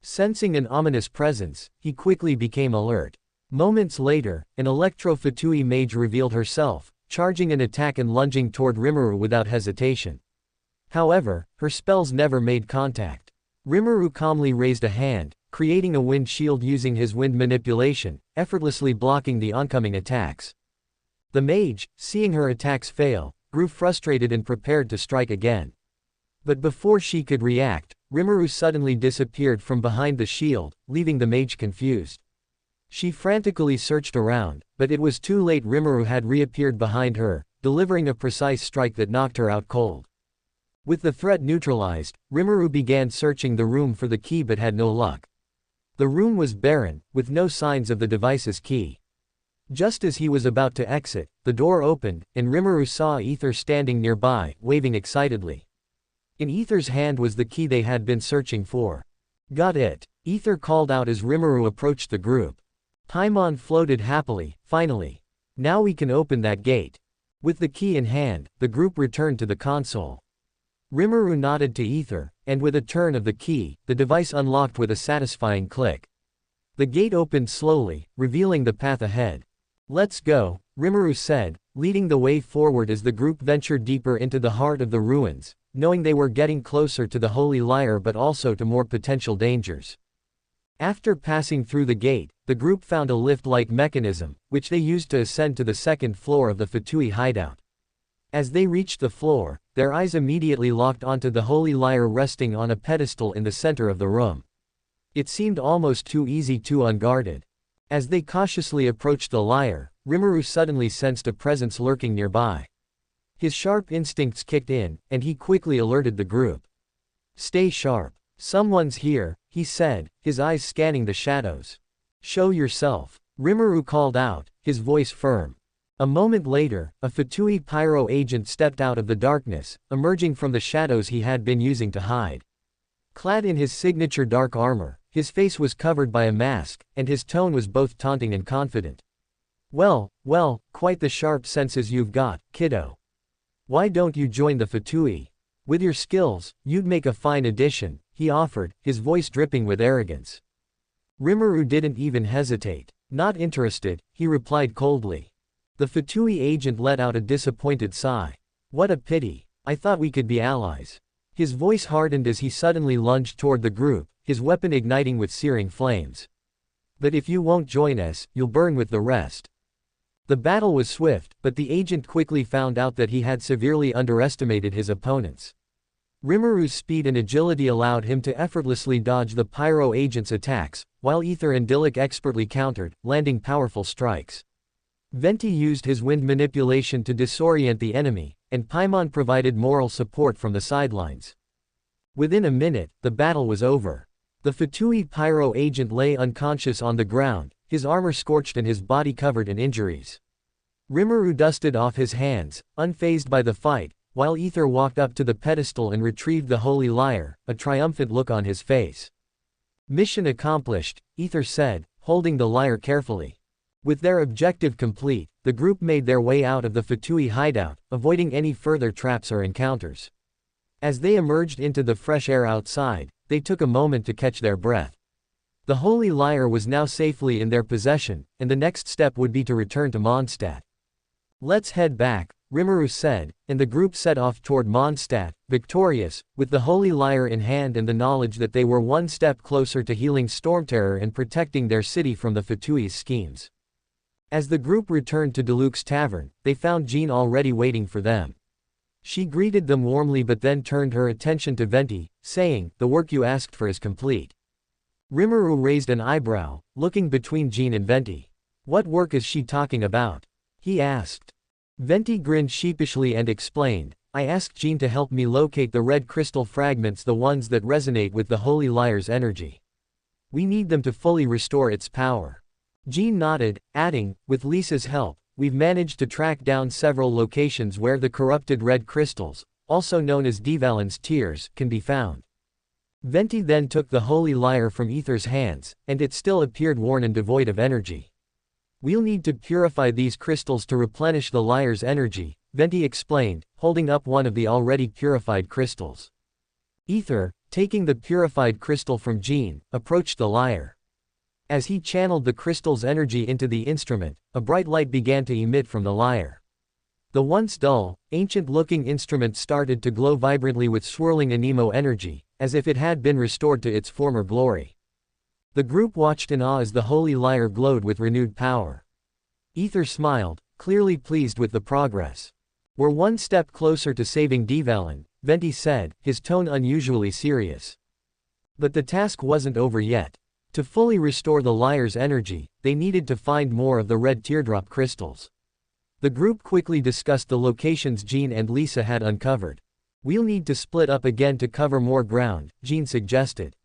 Sensing an ominous presence, he quickly became alert. Moments later, an Electro-Fatui mage revealed herself, charging an attack and lunging toward Rimuru without hesitation. However, her spells never made contact. Rimuru calmly raised a hand, creating a wind shield using his wind manipulation, effortlessly blocking the oncoming attacks. The mage, seeing her attacks fail, grew frustrated and prepared to strike again. But before she could react, Rimuru suddenly disappeared from behind the shield, leaving the mage confused. She frantically searched around, but it was too late. Rimuru had reappeared behind her, delivering a precise strike that knocked her out cold. With the threat neutralized, Rimuru began searching the room for the key but had no luck. The room was barren, with no signs of the device's key. Just as he was about to exit, the door opened, and Rimuru saw Ether standing nearby, waving excitedly. In Ether's hand was the key they had been searching for. "Got it," Ether called out as Rimuru approached the group. Paimon floated happily, "Finally. Now we can open that gate." With the key in hand, the group returned to the console. Rimuru nodded to Ether, and with a turn of the key, the device unlocked with a satisfying click. The gate opened slowly, revealing the path ahead. "Let's go," Rimuru said, leading the way forward as the group ventured deeper into the heart of the ruins, knowing they were getting closer to the Holy Lyre but also to more potential dangers. After passing through the gate, the group found a lift-like mechanism, which they used to ascend to the second floor of the Fatui hideout. As they reached the floor, their eyes immediately locked onto the Holy Lyre resting on a pedestal in the center of the room. It seemed almost too easy, too unguarded. As they cautiously approached the lyre, Rimuru suddenly sensed a presence lurking nearby. His sharp instincts kicked in, and he quickly alerted the group. "Stay sharp. Someone's here," he said, his eyes scanning the shadows. "Show yourself," Rimuru called out, his voice firm. A moment later, a Fatui pyro agent stepped out of the darkness, emerging from the shadows he had been using to hide. Clad in his signature dark armor, his face was covered by a mask, and his tone was both taunting and confident. Well, quite the sharp senses you've got, kiddo. Why don't you join the Fatui? With your skills, you'd make a fine addition," he offered, his voice dripping with arrogance. Rimuru didn't even hesitate. "Not interested," he replied coldly. The Fatui agent let out a disappointed sigh. "What a pity. I thought we could be allies." His voice hardened as he suddenly lunged toward the group, his weapon igniting with searing flames. "But if you won't join us, you'll burn with the rest." The battle was swift, but the agent quickly found out that he had severely underestimated his opponents. Rimuru's speed and agility allowed him to effortlessly dodge the pyro agent's attacks, while Ether and Dilik expertly countered, landing powerful strikes. Venti used his wind manipulation to disorient the enemy, and Paimon provided moral support from the sidelines. Within a minute, the battle was over. The Fatui Pyro agent lay unconscious on the ground, his armor scorched and his body covered in injuries. Rimuru dusted off his hands, unfazed by the fight, while Ether walked up to the pedestal and retrieved the holy lyre, a triumphant look on his face. Mission accomplished, Ether said, holding the lyre carefully. With their objective complete, the group made their way out of the Fatui hideout, avoiding any further traps or encounters. As they emerged into the fresh air outside, they took a moment to catch their breath. The holy lyre was now safely in their possession, and the next step would be to return to Mondstadt. Let's head back, Rimuru said, and the group set off toward Mondstadt, victorious, with the holy lyre in hand and the knowledge that they were one step closer to healing Stormterror and protecting their city from the Fatui's schemes. As the group returned to Diluc's tavern, they found Jean already waiting for them. She greeted them warmly but then turned her attention to Venti, saying, "The work you asked for is complete." Rimuru raised an eyebrow, looking between Jean and Venti. "What work is she talking about?" he asked. Venti grinned sheepishly and explained, "I asked Jean to help me locate the red crystal fragments, the ones that resonate with the holy lyre's energy. We need them to fully restore its power." Jean nodded, adding, "With Lisa's help, we've managed to track down several locations where the corrupted red crystals, also known as Devalin's tears, can be found." Venti then took the holy lyre from Ether's hands, and it still appeared worn and devoid of energy. "We'll need to purify these crystals to replenish the lyre's energy," Venti explained, holding up one of the already purified crystals. Ether, taking the purified crystal from Jean, approached the lyre. As he channeled the crystal's energy into the instrument, a bright light began to emit from the lyre. The once dull, ancient-looking instrument started to glow vibrantly with swirling anemo energy, as if it had been restored to its former glory. The group watched in awe as the holy lyre glowed with renewed power. Ether smiled, clearly pleased with the progress. "We're one step closer to saving Devalin," Venti said, his tone unusually serious. But the task wasn't over yet. To fully restore the lyre's energy, they needed to find more of the red teardrop crystals. The group quickly discussed the locations Jean and Lisa had uncovered. "We'll need to split up again to cover more ground," Jean suggested.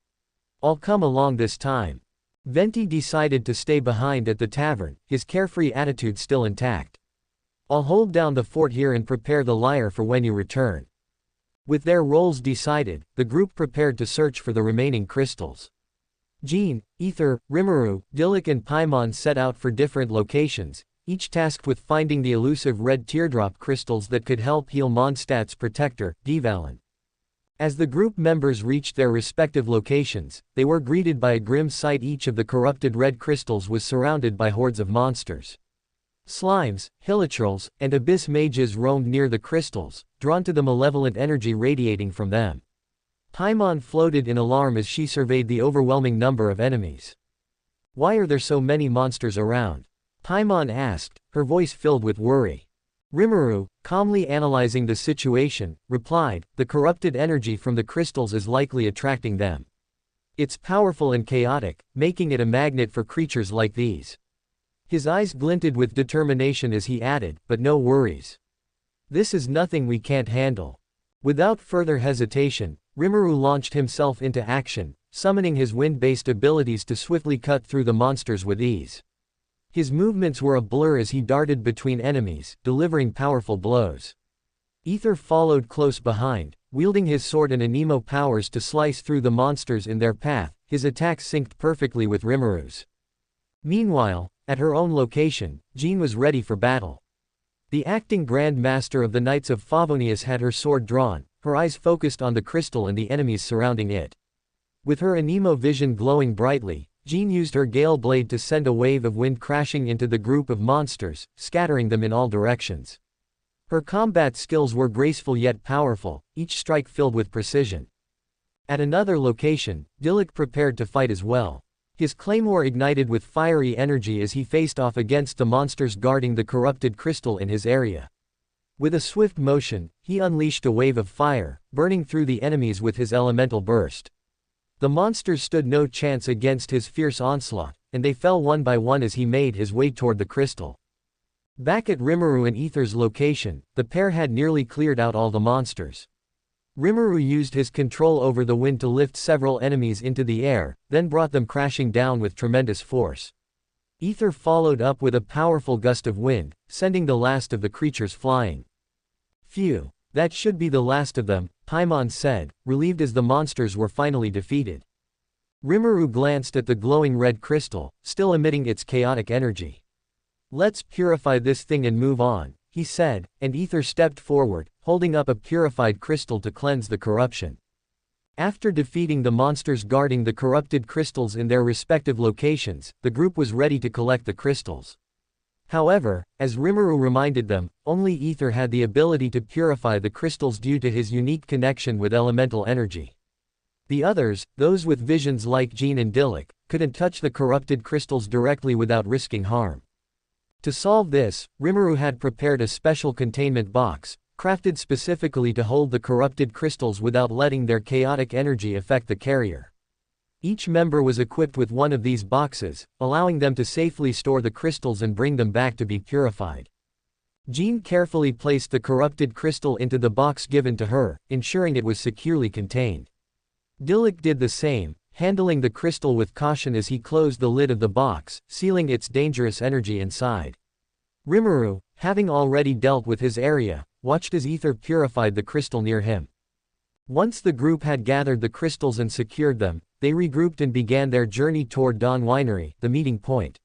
"I'll come along this time." Venti decided to stay behind at the tavern, his carefree attitude still intact. "I'll hold down the fort here and prepare the lyre for when you return." With their roles decided, the group prepared to search for the remaining crystals. Jean, Ether, Rimuru, Diluc and Paimon set out for different locations, each tasked with finding the elusive red teardrop crystals that could help heal Mondstadt's protector, Devalin. As the group members reached their respective locations, they were greeted by a grim sight. Each of the corrupted red crystals was surrounded by hordes of monsters. Slimes, hilichurls, and abyss mages roamed near the crystals, drawn to the malevolent energy radiating from them. Paimon floated in alarm as she surveyed the overwhelming number of enemies. "Why are there so many monsters around?" Paimon asked, her voice filled with worry. Rimuru, calmly analyzing the situation, replied, "The corrupted energy from the crystals is likely attracting them. It's powerful and chaotic, making it a magnet for creatures like these." His eyes glinted with determination as he added, "But no worries. This is nothing we can't handle." Without further hesitation, Rimuru launched himself into action, summoning his wind-based abilities to swiftly cut through the monsters with ease. His movements were a blur as he darted between enemies, delivering powerful blows. Ether followed close behind, wielding his sword and anemo powers to slice through the monsters in their path. His attacks synced perfectly with Rimuru's. Meanwhile, at her own location, Jean was ready for battle. The acting Grand Master of the Knights of Favonius had her sword drawn, her eyes focused on the crystal and the enemies surrounding it. With her anemo vision glowing brightly, Jean used her gale blade to send a wave of wind crashing into the group of monsters, scattering them in all directions. Her combat skills were graceful yet powerful, each strike filled with precision. At another location, Diluc prepared to fight as well. His claymore ignited with fiery energy as he faced off against the monsters guarding the corrupted crystal in his area. With a swift motion, he unleashed a wave of fire, burning through the enemies with his elemental burst. The monsters stood no chance against his fierce onslaught, and they fell one by one as he made his way toward the crystal. Back at Rimuru and Ether's location, the pair had nearly cleared out all the monsters. Rimuru used his control over the wind to lift several enemies into the air, then brought them crashing down with tremendous force. Ether followed up with a powerful gust of wind, sending the last of the creatures flying. Phew, that should be the last of them, Paimon said, relieved as the monsters were finally defeated. Rimuru glanced at the glowing red crystal, still emitting its chaotic energy. Let's purify this thing and move on, he said, and Ether stepped forward, holding up a purified crystal to cleanse the corruption. After defeating the monsters guarding the corrupted crystals in their respective locations, the group was ready to collect the crystals. However, as Rimuru reminded them, only Ether had the ability to purify the crystals due to his unique connection with elemental energy. The others, those with visions like Jean and Dilek, couldn't touch the corrupted crystals directly without risking harm. To solve this, Rimuru had prepared a special containment box, crafted specifically to hold the corrupted crystals without letting their chaotic energy affect the carrier. Each member was equipped with one of these boxes, allowing them to safely store the crystals and bring them back to be purified. Jean carefully placed the corrupted crystal into the box given to her, ensuring it was securely contained. Dilek did the same, handling the crystal with caution as he closed the lid of the box, sealing its dangerous energy inside. Rimuru, having already dealt with his area, watched as Ether purified the crystal near him. Once the group had gathered the crystals and secured them, they regrouped and began their journey toward Dawn Winery, the meeting point.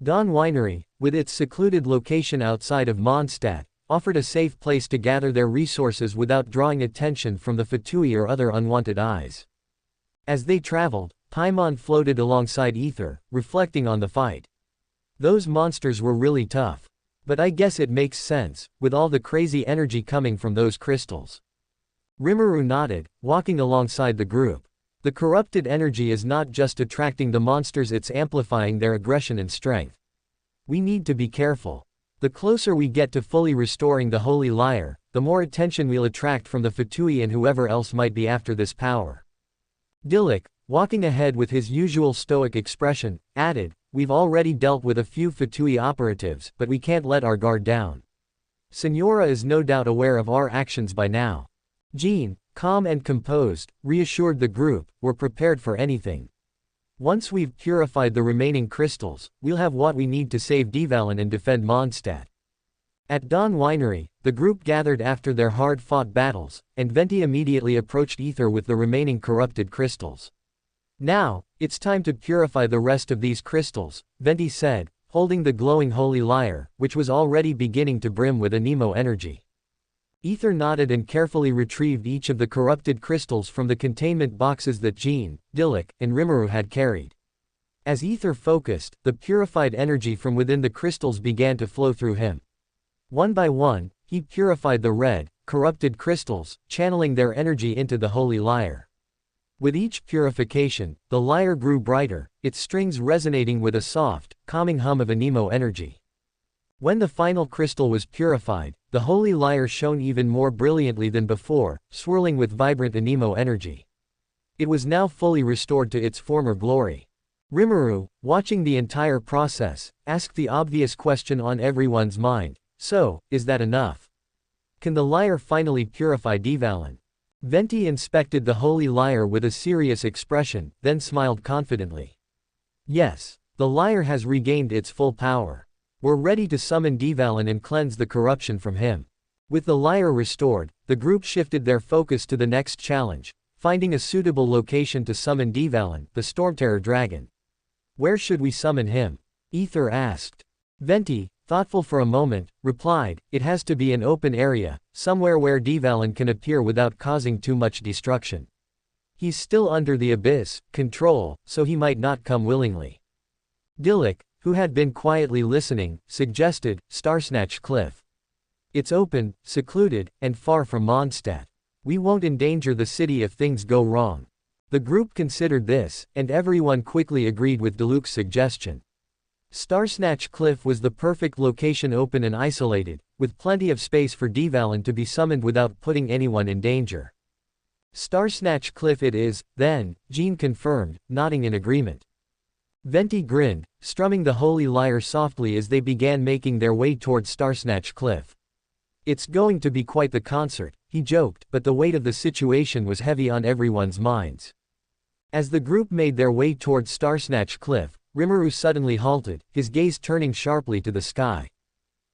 Dawn Winery, with its secluded location outside of Mondstadt, offered a safe place to gather their resources without drawing attention from the Fatui or other unwanted eyes. As they traveled, Paimon floated alongside Ether, reflecting on the fight. Those monsters were really tough. But I guess it makes sense, with all the crazy energy coming from those crystals. Rimuru nodded, walking alongside the group. The corrupted energy is not just attracting the monsters, it's amplifying their aggression and strength. We need to be careful. The closer we get to fully restoring the Holy Lyre, the more attention we'll attract from the Fatui and whoever else might be after this power. Dilek, walking ahead with his usual stoic expression, added, "We've already dealt with a few Fatui operatives, but we can't let our guard down. Senora is no doubt aware of our actions by now." Jean, calm and composed, reassured the group, "We're prepared for anything. Once we've purified the remaining crystals, we'll have what we need to save Dvalin and defend Mondstadt." At Dawn Winery, the group gathered after their hard-fought battles, and Venti immediately approached Ether with the remaining corrupted crystals. "Now, it's time to purify the rest of these crystals," Venti said, holding the glowing Holy Lyre, which was already beginning to brim with anemo energy. Ether nodded and carefully retrieved each of the corrupted crystals from the containment boxes that Jean, Dilek, and Rimuru had carried. As Ether focused, the purified energy from within the crystals began to flow through him. One by one, he purified the red, corrupted crystals, channeling their energy into the Holy Lyre. With each purification, the lyre grew brighter, its strings resonating with a soft, calming hum of anemo energy. When the final crystal was purified, the Holy Lyre shone even more brilliantly than before, swirling with vibrant anemo energy. It was now fully restored to its former glory. Rimuru, watching the entire process, asked the obvious question on everyone's mind, "So, is that enough? Can the lyre finally purify Dvalin?" Venti inspected the Holy Lyre with a serious expression, then smiled confidently. "Yes, the lyre has regained its full power. We're ready to summon Dvalin and cleanse the corruption from him." With the lyre restored, the group shifted their focus to the next challenge, finding a suitable location to summon Dvalin, the Stormterror dragon. "Where should we summon him?" Ether asked. Venti, thoughtful for a moment, replied, "It has to be an open area, somewhere where Dvalin can appear without causing too much destruction. He's still under the abyss control, so he might not come willingly." Dilek, who had been quietly listening, suggested, "Starsnatch Cliff. It's open, secluded, and far from Mondstadt. We won't endanger the city if things go wrong." The group considered this, and everyone quickly agreed with Diluk's suggestion. Starsnatch Cliff was the perfect location, open and isolated, with plenty of space for Dvalin to be summoned without putting anyone in danger. "Starsnatch Cliff it is, then," Jean confirmed, nodding in agreement. Venti grinned, strumming the Holy Lyre softly as they began making their way toward Starsnatch Cliff. It's going to be quite the concert, he joked, but the weight of the situation was heavy on everyone's minds. As the group made their way towards Starsnatch Cliff, Rimuru suddenly halted, his gaze turning sharply to the sky.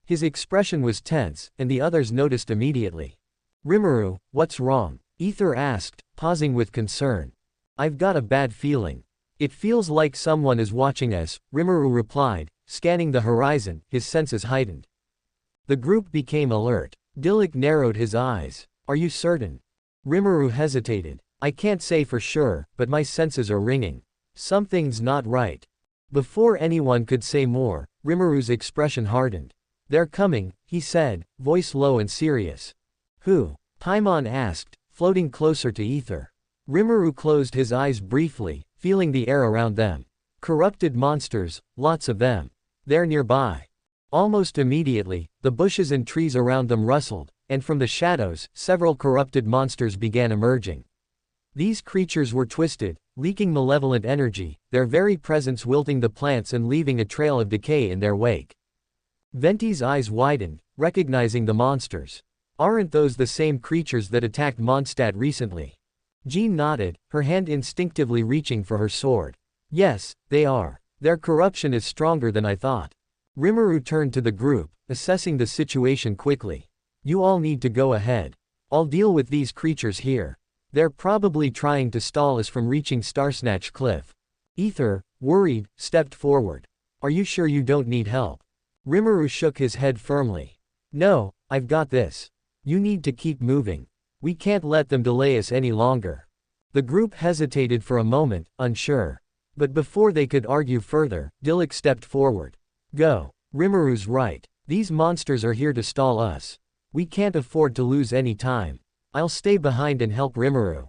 His expression was tense, and the others noticed immediately. Rimuru, what's wrong? Ether asked, pausing with concern. I've got a bad feeling. It feels like someone is watching us, Rimuru replied, scanning the horizon, his senses heightened. The group became alert. Dilek narrowed his eyes. Are you certain? Rimuru hesitated. I can't say for sure, but my senses are ringing. Something's not right. Before anyone could say more, Rimuru's expression hardened. They're coming, he said, voice low and serious. Who? Paimon asked, floating closer to Ether. Rimuru closed his eyes briefly, feeling the air around them. Corrupted monsters, lots of them. They're nearby. Almost immediately, the bushes and trees around them rustled, and from the shadows, several corrupted monsters began emerging. These creatures were twisted, leaking malevolent energy, their very presence wilting the plants and leaving a trail of decay in their wake. Venti's eyes widened, recognizing the monsters. Aren't those the same creatures that attacked Mondstadt recently? Jean nodded, her hand instinctively reaching for her sword. Yes, they are. Their corruption is stronger than I thought. Rimuru turned to the group, assessing the situation quickly. You all need to go ahead. I'll deal with these creatures here. They're probably trying to stall us from reaching Starsnatch Cliff. Ether, worried, stepped forward. Are you sure you don't need help? Rimuru shook his head firmly. No, I've got this. You need to keep moving. We can't let them delay us any longer. The group hesitated for a moment, unsure. But before they could argue further, Dilek stepped forward. Go. Rimuru's right. These monsters are here to stall us. We can't afford to lose any time. I'll stay behind and help Rimuru.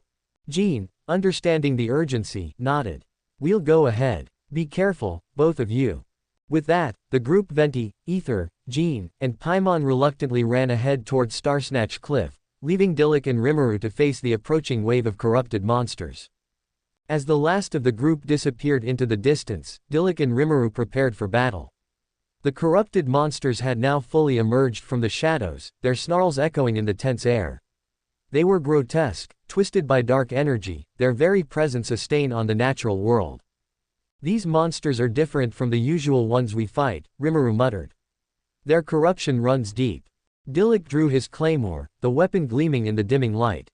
Jean, understanding the urgency, nodded. We'll go ahead. Be careful, both of you. With that, the group Venti, Ether, Jean, and Paimon reluctantly ran ahead towards Starsnatch Cliff, leaving Dilek and Rimuru to face the approaching wave of corrupted monsters. As the last of the group disappeared into the distance, Dilek and Rimuru prepared for battle. The corrupted monsters had now fully emerged from the shadows, their snarls echoing in the tense air. They were grotesque, twisted by dark energy, their very presence a stain on the natural world. These monsters are different from the usual ones we fight, Rimuru muttered. Their corruption runs deep. Dilek drew his claymore, the weapon gleaming in the dimming light.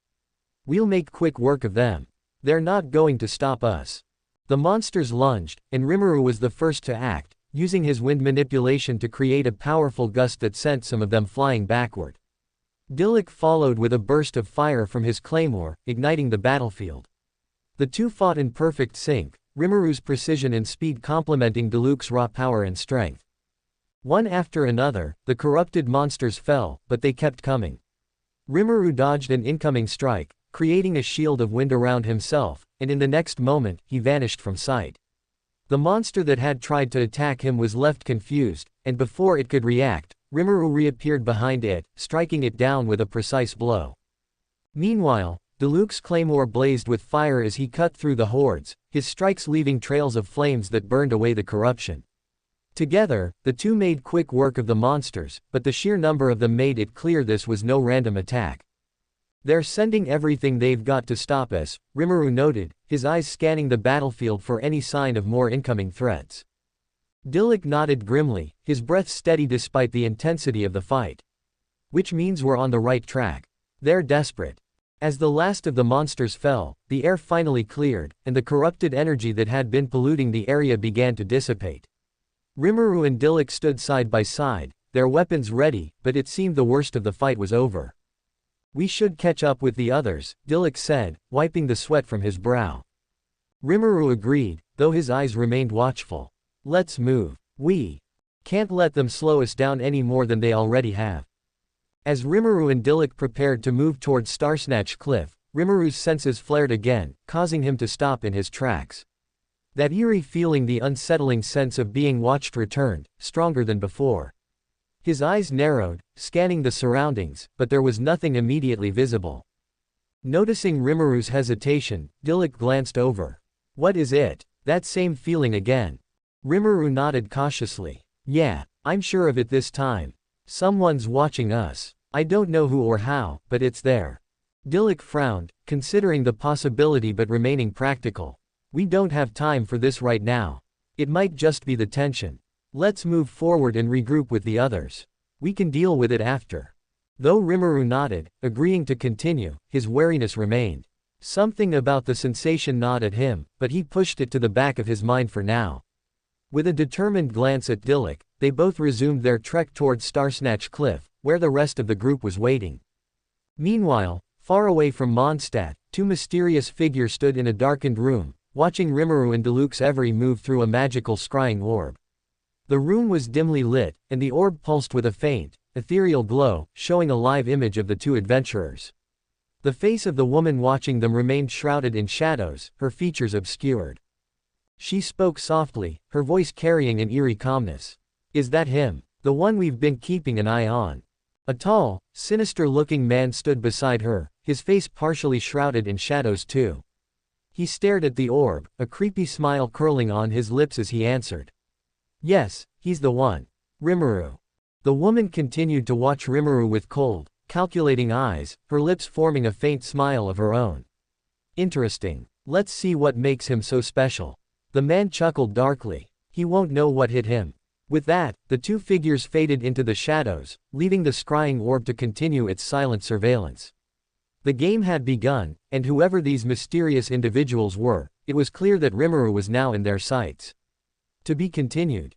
We'll make quick work of them. They're not going to stop us. The monsters lunged, and Rimuru was the first to act, using his wind manipulation to create a powerful gust that sent some of them flying backward. Dilek followed with a burst of fire from his claymore, igniting the battlefield. The two fought in perfect sync, Rimuru's precision and speed complementing Dilek's raw power and strength. One after another, the corrupted monsters fell, but they kept coming. Rimuru dodged an incoming strike, creating a shield of wind around himself, and in the next moment, he vanished from sight. The monster that had tried to attack him was left confused, and before it could react, Rimuru reappeared behind it, striking it down with a precise blow. Meanwhile, Dilek's claymore blazed with fire as he cut through the hordes, his strikes leaving trails of flames that burned away the corruption. Together, the two made quick work of the monsters, but the sheer number of them made it clear this was no random attack. They're sending everything they've got to stop us, Rimuru noted, his eyes scanning the battlefield for any sign of more incoming threats. Dilek nodded grimly, his breath steady despite the intensity of the fight. Which means we're on the right track. They're desperate. As the last of the monsters fell, the air finally cleared, and the corrupted energy that had been polluting the area began to dissipate. Rimuru and Dilek stood side by side, their weapons ready, but it seemed the worst of the fight was over. We should catch up with the others, Dilek said, wiping the sweat from his brow. Rimuru agreed, though his eyes remained watchful. Let's move. We can't let them slow us down any more than they already have. As Rimuru and Dilek prepared to move towards Starsnatch Cliff, Rimuru's senses flared again, causing him to stop in his tracks. That eerie feeling, the unsettling sense of being watched, returned, stronger than before. His eyes narrowed, scanning the surroundings, but there was nothing immediately visible. Noticing Rimuru's hesitation, Dilek glanced over. What is it? That same feeling again. Rimuru nodded cautiously. Yeah, I'm sure of it this time. Someone's watching us. I don't know who or how, but it's there. Dilek frowned, considering the possibility but remaining practical. We don't have time for this right now. It might just be the tension. Let's move forward and regroup with the others. We can deal with it after. Though Rimuru nodded, agreeing to continue, his wariness remained. Something about the sensation gnawed at him, but he pushed it to the back of his mind for now. With a determined glance at Dilek, they both resumed their trek towards Starsnatch Cliff, where the rest of the group was waiting. Meanwhile, far away from Mondstadt, two mysterious figures stood in a darkened room, watching Rimuru and Diluk's every move through a magical scrying orb. The room was dimly lit, and the orb pulsed with a faint, ethereal glow, showing a live image of the two adventurers. The face of the woman watching them remained shrouded in shadows, her features obscured. She spoke softly, her voice carrying an eerie calmness. Is that him? The one we've been keeping an eye on? A tall, sinister-looking man stood beside her, his face partially shrouded in shadows too. He stared at the orb, a creepy smile curling on his lips as he answered. Yes, he's the one. Rimuru. The woman continued to watch Rimuru with cold, calculating eyes, her lips forming a faint smile of her own. Interesting. Let's see what makes him so special. The man chuckled darkly. He won't know what hit him. With that, the two figures faded into the shadows, leaving the scrying orb to continue its silent surveillance. The game had begun, and whoever these mysterious individuals were, it was clear that Rimuru was now in their sights. To be continued.